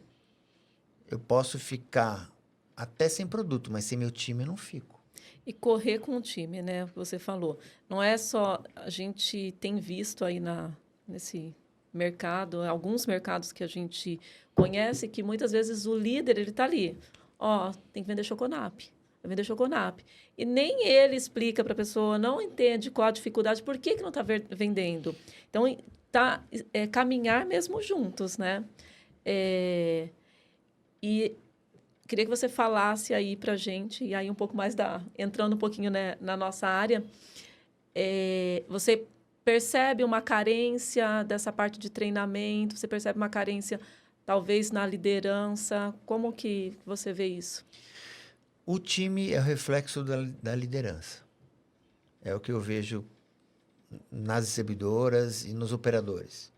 Eu posso ficar até sem produto, mas sem meu time eu não fico. E correr com o time, né? Você falou. Não é só... A gente tem visto aí nesse mercado, alguns mercados que a gente conhece, que muitas vezes o líder, ele está ali. Tem que vender Choconap. Vai vender Choconap. E nem ele explica para a pessoa, não entende qual a dificuldade, por que não está vendendo. Então, caminhar mesmo juntos, né? E queria que você falasse aí para a gente, e aí um pouco mais entrando um pouquinho, né, na nossa área, você percebe uma carência dessa parte de treinamento? Você percebe uma carência, talvez, na liderança? Como que você vê isso? O time é o reflexo da liderança. É o que eu vejo nas distribuidoras e nos operadores.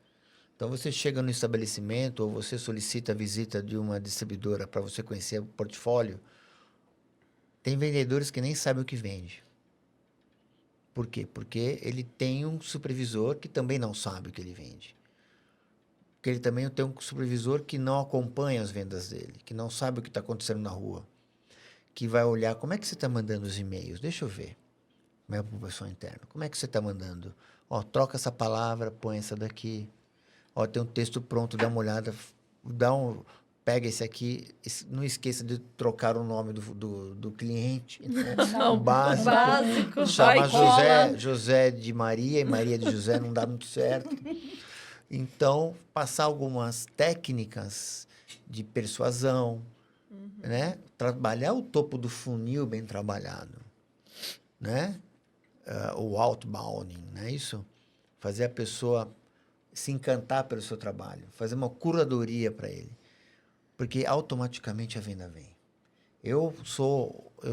Então, você chega no estabelecimento ou você solicita a visita de uma distribuidora para você conhecer o portfólio, tem vendedores que nem sabem o que vende. Por quê? Porque ele tem um supervisor que também não sabe o que ele vende. Porque ele também tem um supervisor que não acompanha as vendas dele, que não sabe o que está acontecendo na rua, que vai olhar, como é que você está mandando os e-mails? Deixa eu ver. Como é o pessoal interno? Como é que você está mandando? Ó, troca essa palavra, põe essa daqui. Ó, tem um texto pronto, dá uma olhada, pega esse aqui, não esqueça de trocar o nome do cliente, né? Não, O básico. Chama José de Maria e Maria de José, não dá muito certo. Então, passar algumas técnicas de persuasão, né? Trabalhar o topo do funil bem trabalhado, né? O outbounding, não é isso? Fazer a pessoa se encantar pelo seu trabalho, fazer uma curadoria para ele, porque automaticamente a venda vem. Eu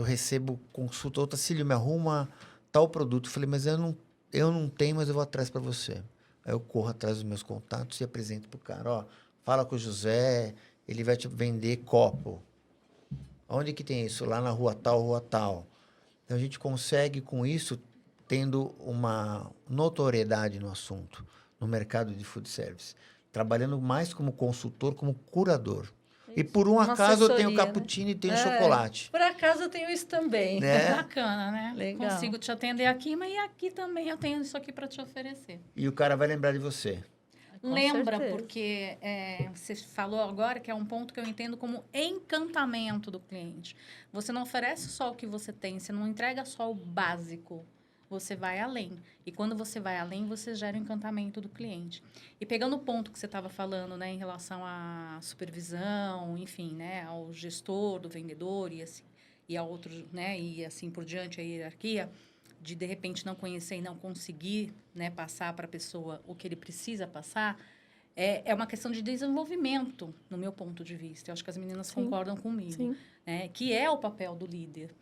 recebo consulta, ô Tacílio, me arruma tal produto. Eu falei, mas eu não tenho, mas eu vou atrás para você. Aí eu corro atrás dos meus contatos e apresento pro cara, ó, fala com o José, ele vai te vender copo. Onde que tem isso? Lá na rua tal, rua tal. Então a gente consegue com isso tendo uma notoriedade no assunto, no mercado de food service, trabalhando mais como consultor, como curador. E por um acaso eu tenho cappuccino, né? E tenho chocolate. Por acaso eu tenho isso também. Né? Bacana, né? Legal. Consigo te atender aqui, mas e aqui também eu tenho isso aqui para te oferecer. E o cara vai lembrar de você. Com Lembra, certeza. porque você falou agora que é um ponto que eu entendo como encantamento do cliente. Você não oferece só o que você tem, você não entrega só o básico. Você vai além. E quando você vai além, você gera o encantamento do cliente. E pegando o ponto que você estava falando, né, em relação à supervisão, enfim, né, ao gestor do vendedor e a outros, né, e assim por diante, a hierarquia, de repente não conhecer e não conseguir, né, passar para a pessoa o que ele precisa passar, é uma questão de desenvolvimento, no meu ponto de vista. Eu acho que as meninas concordam comigo. Sim. Né, que é o papel do líder.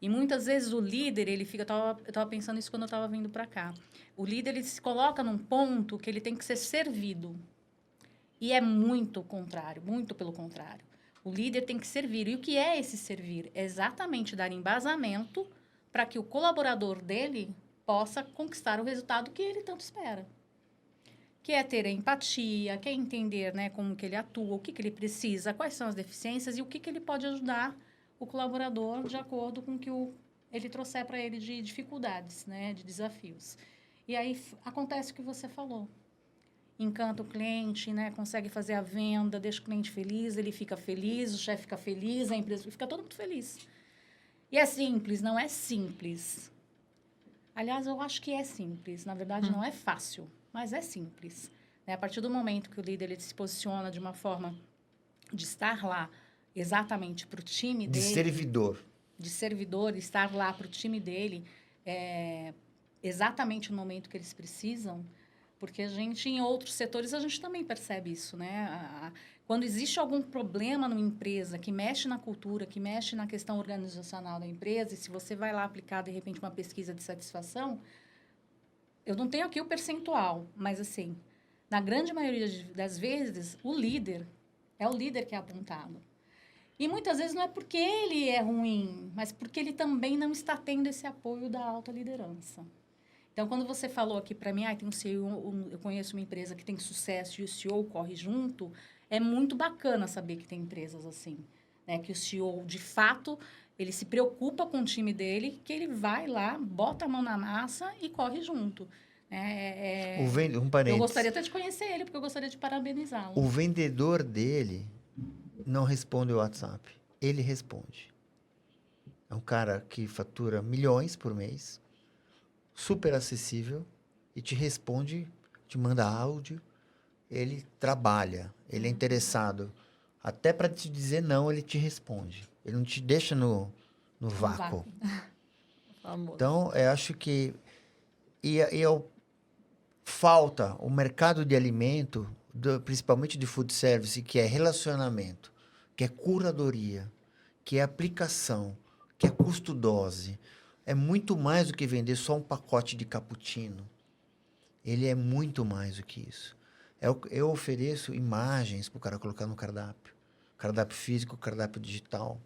E muitas eu estava pensando isso quando eu estava vindo para cá. O líder, ele se coloca num ponto que ele tem que ser servido. E é muito contrário, muito pelo contrário. O líder tem que servir. E o que é esse servir? É exatamente dar embasamento para que o colaborador dele possa conquistar o resultado que ele tanto espera. Que é ter a empatia, que é entender, né, como que ele atua, o que ele precisa, quais são as deficiências e o que ele pode ajudar o colaborador de acordo com o que ele trouxer para ele de dificuldades, né, de desafios. E aí acontece o que você falou. Encanta o cliente, né, consegue fazer a venda, deixa o cliente feliz, ele fica feliz, o chefe fica feliz, a empresa fica todo mundo feliz. E é simples, não é simples. Aliás, eu acho que é simples. Na verdade, não é fácil, mas é simples. Né? A partir do momento que o líder ele se posiciona de uma forma de estar lá exatamente para o time dele. De servidor. De servidor, estar lá para o time dele, exatamente no momento que eles precisam, porque a gente, em outros setores, a gente também percebe isso, né? Quando existe algum problema numa empresa que mexe na cultura, que mexe na questão organizacional da empresa, e se você vai lá aplicar, de repente, uma pesquisa de satisfação, eu não tenho aqui o percentual, mas, assim, na grande maioria das vezes, o líder é o líder que é apontado. E muitas vezes não é porque ele é ruim, mas porque ele também não está tendo esse apoio da alta liderança. Então, quando você falou aqui para mim, tem um CEO, eu conheço uma empresa que tem sucesso e o CEO corre junto, é muito bacana saber que tem empresas assim, né? Que o CEO, de fato, ele se preocupa com o time dele, que ele vai lá, bota a mão na massa e corre junto. Um parênteses. Eu gostaria até de conhecer ele, porque eu gostaria de parabenizá-lo. O vendedor dele não responde o WhatsApp. Ele responde. É um cara que fatura milhões por mês, super acessível, e te responde, te manda áudio. Ele trabalha, ele é interessado. Até para te dizer não, ele te responde. Ele não te deixa no vácuo. Famoso. Então, eu acho que falta o mercado de alimento, principalmente de food service, que é relacionamento, que é curadoria, que é aplicação, que é custo-dose. É muito mais do que vender só um pacote de cappuccino. Ele é muito mais do que isso. Eu ofereço imagens para o cara colocar no cardápio. Cardápio físico, cardápio digital.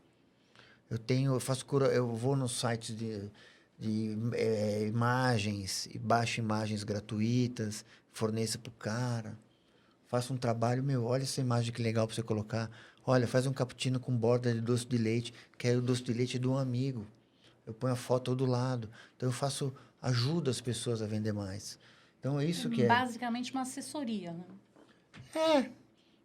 Eu vou nos sites de imagens e baixo imagens gratuitas, forneço para o cara. Faço um trabalho, olha essa imagem que legal para você colocar. Olha, faz um cappuccino com borda de doce de leite, que é o doce de leite de um amigo. Eu ponho a foto do lado. Então, eu ajudo as pessoas a vender mais. Então, é isso que é. Basicamente uma assessoria, né?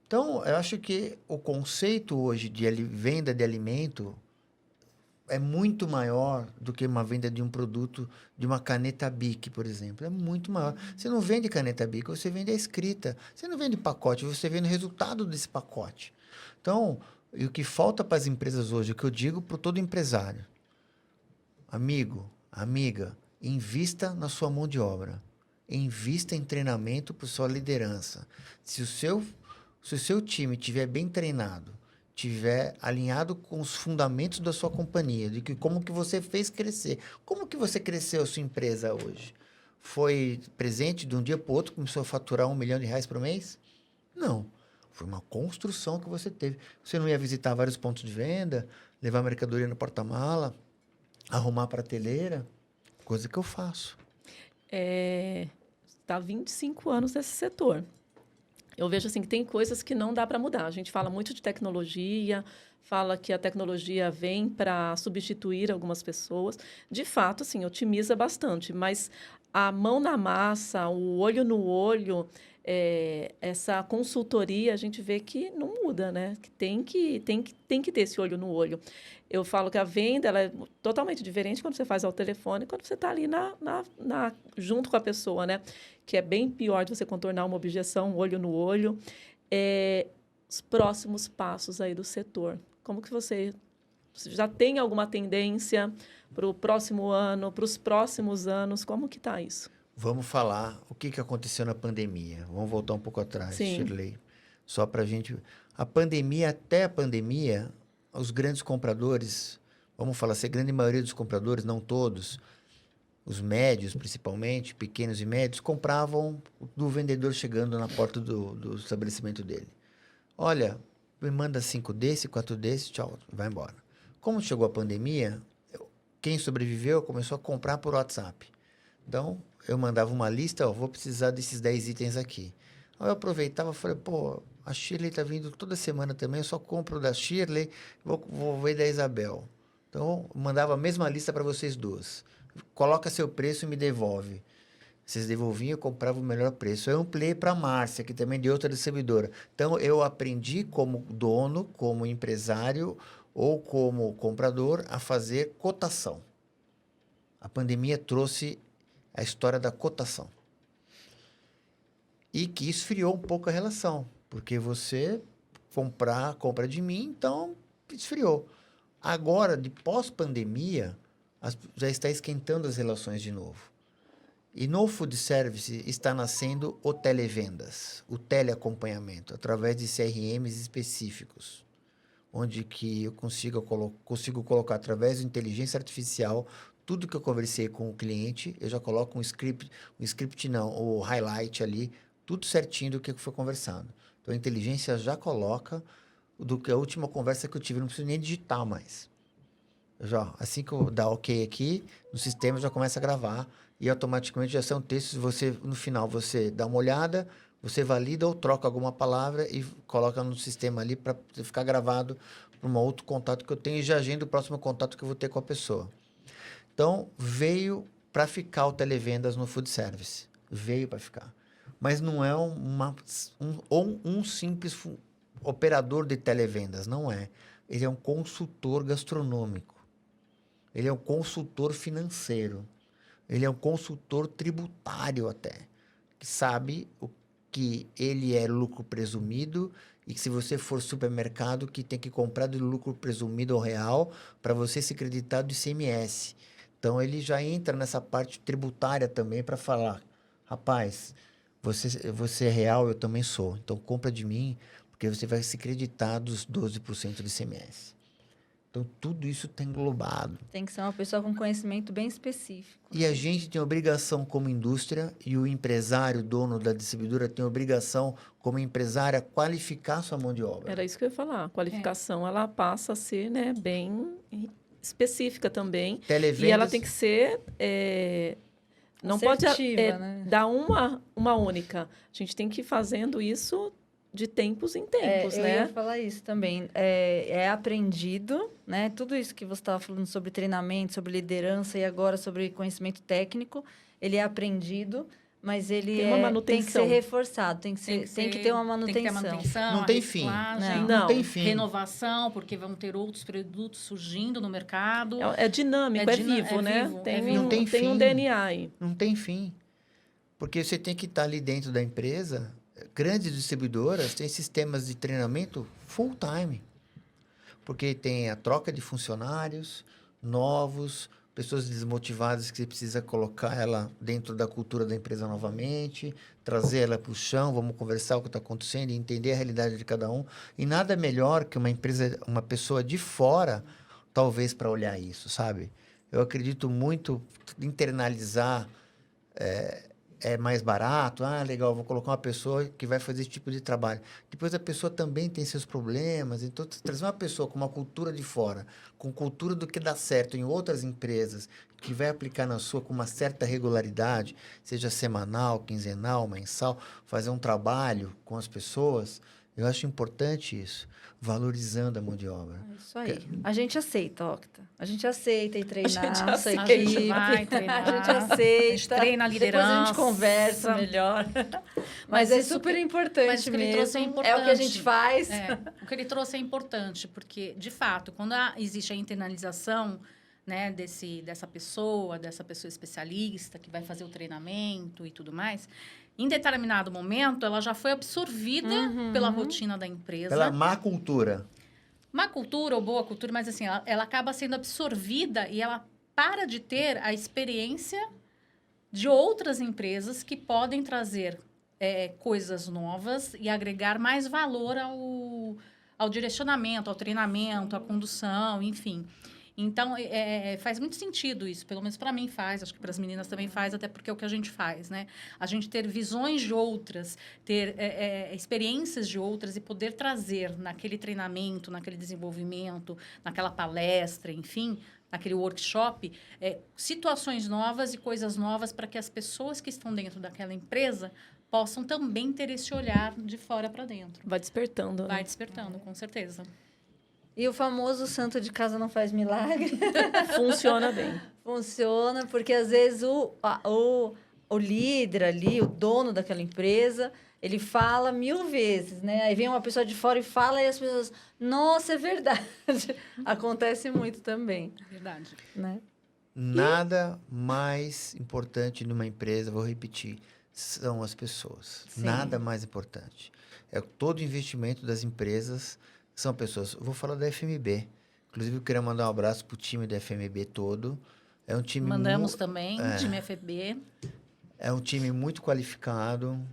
Então, eu acho que o conceito hoje de venda de alimento é muito maior do que uma venda de um produto, de uma caneta Bic, por exemplo. É muito maior. Você não vende caneta Bic, você vende a escrita. Você não vende pacote, você vende o resultado desse pacote. Então, e o que falta para as empresas hoje, o que eu digo para todo empresário, amigo, amiga, invista na sua mão de obra. Invista em treinamento para sua liderança. Se o seu time estiver bem treinado, estiver alinhado com os fundamentos da sua companhia, de que como que você fez crescer. Como que você cresceu a sua empresa hoje? Foi presente de um dia para o outro, começou a faturar R$1 milhão por mês? Não. Foi uma construção que você teve. Você não ia visitar vários pontos de venda, levar mercadoria no porta-mala, arrumar a prateleira? Coisa que eu faço. Está há 25 anos nesse setor. Eu vejo assim que tem coisas que não dá para mudar. A gente fala muito de tecnologia, fala que a tecnologia vem para substituir algumas pessoas. De fato, assim, otimiza bastante, mas a mão na massa, o olho no olho, essa consultoria, a gente vê que não muda, né? Que tem que ter esse olho no olho. Eu falo que a venda ela é totalmente diferente quando você faz ao telefone, quando você está ali junto com a pessoa, né? Que é bem pior de você contornar uma objeção, olho no olho. Os próximos passos aí do setor. Como que você já tem alguma tendência para o próximo ano, para os próximos anos? Como que está isso? Vamos falar o que aconteceu na pandemia. Vamos voltar um pouco atrás, Sim. Shirley. Só para a gente... Até a pandemia, os grandes compradores, vamos falar assim, a grande maioria dos compradores, não todos, os médios principalmente, pequenos e médios, compravam do vendedor chegando na porta do estabelecimento dele. Olha, me manda 5 desse, 4 desse, tchau, vai embora. Como chegou a pandemia, quem sobreviveu começou a comprar por WhatsApp. Então, eu mandava uma lista, vou precisar desses 10 itens aqui. Aí eu aproveitava e falei, a Shirley está vindo toda semana também, eu só compro da Shirley, vou ver da Isabel. Então, eu mandava a mesma lista para vocês duas. Coloca seu preço e me devolve. Vocês devolviam, eu comprava o melhor preço. Eu ampliei para a Márcia, que também é de outra distribuidora. Então, eu aprendi como dono, como empresário ou como comprador a fazer cotação. A pandemia trouxe a história da cotação. E que esfriou um pouco a relação, porque você compra de mim, então esfriou. Agora, de pós-pandemia, já está esquentando as relações de novo. E no food service está nascendo o televendas, o teleacompanhamento, através de CRMs específicos, onde que eu consigo colocar através de inteligência artificial tudo que eu conversei com o cliente, eu já coloco o highlight ali, tudo certinho do que foi conversado. Então, a inteligência já coloca do que a última conversa que eu tive, não preciso nem digitar mais. Assim que eu dar ok aqui, no sistema já começa a gravar e automaticamente já são textos, no final você dá uma olhada, você valida ou troca alguma palavra e coloca no sistema ali para ficar gravado para um outro contato que eu tenho e já agenda o próximo contato que eu vou ter com a pessoa. Então, veio para ficar o televendas no food service. Veio para ficar. Mas não é um simples operador de televendas, não é. Ele é um consultor gastronômico. Ele é um consultor financeiro. Ele é um consultor tributário até. Que sabe que ele é lucro presumido e que se você for supermercado, que tem que comprar do lucro presumido ou real para você se creditar do ICMS. Então, ele já entra nessa parte tributária também para falar, rapaz, você é real, eu também sou. Então, compra de mim, porque você vai se creditar dos 12% do ICMS. Então, tudo isso está englobado. Tem que ser uma pessoa com conhecimento bem específico. E a gente tem obrigação como indústria, e o empresário, dono da distribuidora, tem obrigação como empresária qualificar sua mão de obra. Era isso que eu ia falar. A qualificação, ela passa a ser, né, bem específica também. Televendas, E ela tem que ser... não pode Assertiva, né? dar uma única. A gente tem que ir fazendo isso de tempos em tempos, eu né? ia falar isso também. É aprendido, né? Tudo isso que você estava falando sobre treinamento, sobre liderança e agora sobre conhecimento técnico, ele é aprendido, mas ele Tem uma tem que manutenção. ser reforçado, tem que ter uma manutenção. Tem que ter a manutenção, Não a tem fim. reciclagem, Não. tem fim. renovação, porque vão ter outros produtos surgindo no mercado. É dinâmico, É é dina- vivo, é né? vivo, Tem, é vivo. Não tem tem um fim. DNA aí. Não tem fim. Porque você tem que estar ali dentro da empresa. Grandes distribuidoras têm sistemas de treinamento full time. Porque tem a troca de funcionários novos, pessoas desmotivadas que você precisa colocar ela dentro da cultura da empresa novamente, trazer ela para o chão, vamos conversar o que está acontecendo e entender a realidade de cada um. E nada melhor que uma pessoa de fora, talvez, para olhar isso, sabe? Eu acredito muito em internalizar. É mais barato, legal, vou colocar uma pessoa que vai fazer esse tipo de trabalho. Depois a pessoa também tem seus problemas, então trazer uma pessoa com uma cultura de fora, com cultura do que dá certo em outras empresas, que vai aplicar na sua com uma certa regularidade, seja semanal, quinzenal, mensal, fazer um trabalho com as pessoas, eu acho importante isso, valorizando a mão de obra. É isso aí. A gente aceita, Octa. A gente aceita e treinar gente a sua aceita. A gente equipe. vai treinar. A gente aceita. A gente treina a Depois a liderança. gente conversa melhor. Mas Mas é isso super que- importante mas o que ele mesmo. trouxe é É o que a importante. gente faz. O que ele trouxe é importante, porque, de fato, quando existe a internalização, né, dessa pessoa especialista que vai fazer o treinamento e tudo mais, em determinado momento, ela já foi absorvida pela rotina da empresa. Pela má cultura. Má cultura ou boa cultura, mas assim, ela acaba sendo absorvida e ela para de ter a experiência de outras empresas que podem trazer coisas novas e agregar mais valor ao direcionamento, ao treinamento, à condução, enfim. Então, faz muito sentido isso, pelo menos para mim faz, acho que para as meninas também faz, até porque é o que a gente faz, né? A gente ter visões de outras, ter experiências de outras e poder trazer naquele treinamento, naquele desenvolvimento, naquela palestra, enfim, naquele workshop, situações novas e coisas novas para que as pessoas que estão dentro daquela empresa possam também ter esse olhar de fora para dentro. Vai despertando, né? Vai despertando, com certeza. E o famoso santo de casa não faz milagre. Funciona bem. Funciona, porque às vezes o líder ali, o dono daquela empresa, ele fala 1000 vezes, né? Aí vem uma pessoa de fora e fala, e as pessoas, nossa, é verdade. Acontece muito também, Verdade. né? Nada mais importante numa empresa, vou repetir, são as pessoas. Sim. Nada mais importante. Todo investimento das empresas são pessoas. Eu vou falar da FMB. Inclusive, eu queria mandar um abraço para o time da FMB todo. É um time Mandamos também, time FB. É um time muito qualificado,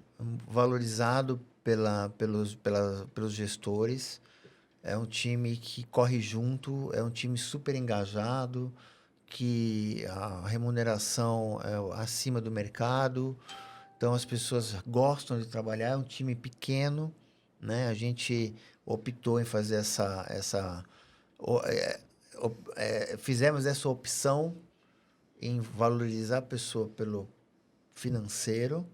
valorizado pelos gestores. É um time que corre junto, é um time super engajado, que a remuneração é acima do mercado. Então, as pessoas gostam de trabalhar. É um time pequeno, né? A gente optou em fazer fizemos essa opção em valorizar a pessoa pelo financeiro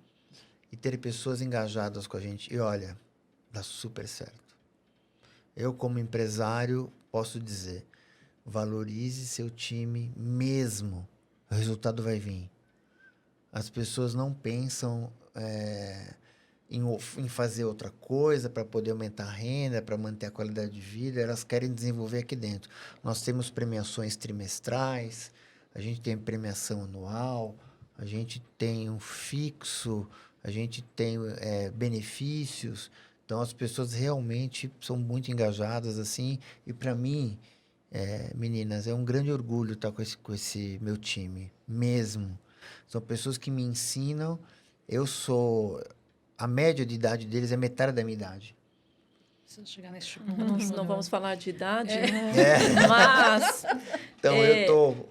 e ter pessoas engajadas com a gente. E olha, dá super certo. Eu, como empresário, posso dizer, valorize seu time mesmo. O resultado vai vir. As pessoas não pensam em fazer outra coisa para poder aumentar a renda, para manter a qualidade de vida. Elas querem desenvolver aqui dentro. Nós temos premiações trimestrais, a gente tem premiação anual, a gente tem um fixo a gente tem benefícios. Então, as pessoas realmente são muito engajadas, assim. E, para mim, meninas, é um grande orgulho estar com esse meu time, mesmo. São pessoas que me ensinam. A média de idade deles é metade da minha idade. Preciso chegar nesse ponto. Não vamos falar de idade, né? É. Mas Então,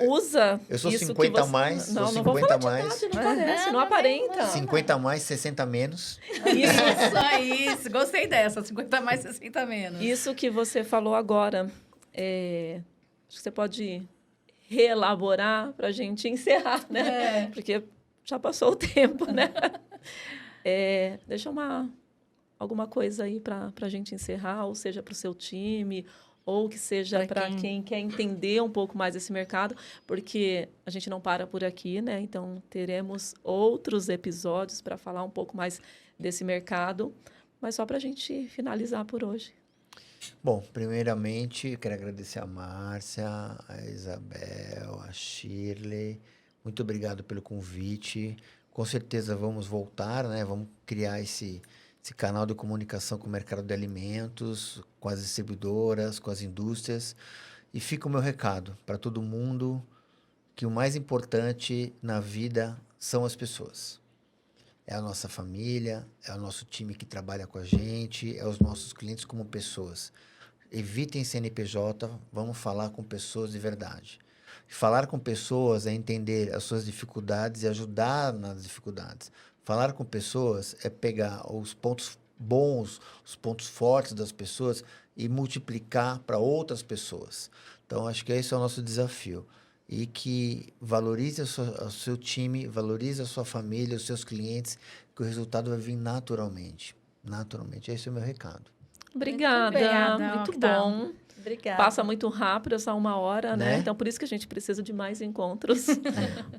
usa eu sou isso 50 que a você... mais, Não, sou não vou 50 a falar mais. de idade, não parece, não aparenta. 50 a mais, 60 a menos. Isso. Gostei dessa. 50 mais, 60 menos. Isso que você falou agora, acho que você pode reelaborar para a gente encerrar, né? Porque já passou o tempo, né? Deixa alguma coisa aí para a gente encerrar, ou seja, para o seu time, ou que seja para quem quer entender um pouco mais esse mercado, porque a gente não para por aqui, né? Então, teremos outros episódios para falar um pouco mais desse mercado, mas só para a gente finalizar por hoje. Bom, primeiramente, eu quero agradecer a Márcia, a Isabel, a Shirley. Muito obrigado pelo convite. Com certeza vamos voltar, né? Vamos criar esse canal de comunicação com o mercado de alimentos, com as distribuidoras, com as indústrias. E fica o meu recado para todo mundo, que o mais importante na vida são as pessoas. É a nossa família, é o nosso time que trabalha com a gente, é os nossos clientes como pessoas. Evitem CNPJ, vamos falar com pessoas de verdade. Falar com pessoas é entender as suas dificuldades e ajudar nas dificuldades. Falar com pessoas é pegar os pontos bons, os pontos fortes das pessoas e multiplicar para outras pessoas. Então, acho que esse é o nosso desafio. E que valorize o seu time, valorize a sua família, os seus clientes, que o resultado vai vir naturalmente. Naturalmente. Esse é o meu recado. Obrigada. Muito bom. Obrigada. Passa muito rápido essa 1 hora, né? Né? Então, por isso que a gente precisa de mais encontros.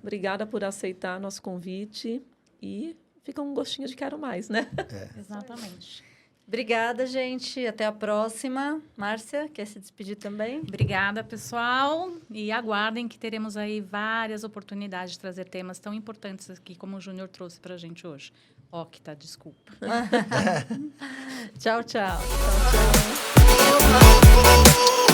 Obrigada por aceitar nosso convite e fica um gostinho de quero mais, né? Exatamente. Obrigada, gente. Até a próxima. Márcia, quer se despedir também? Obrigada, pessoal. E aguardem que teremos aí várias oportunidades de trazer temas tão importantes aqui, como o Júnior trouxe para a gente hoje. Octa, desculpa. Tchau, tchau. Tchau, tchau.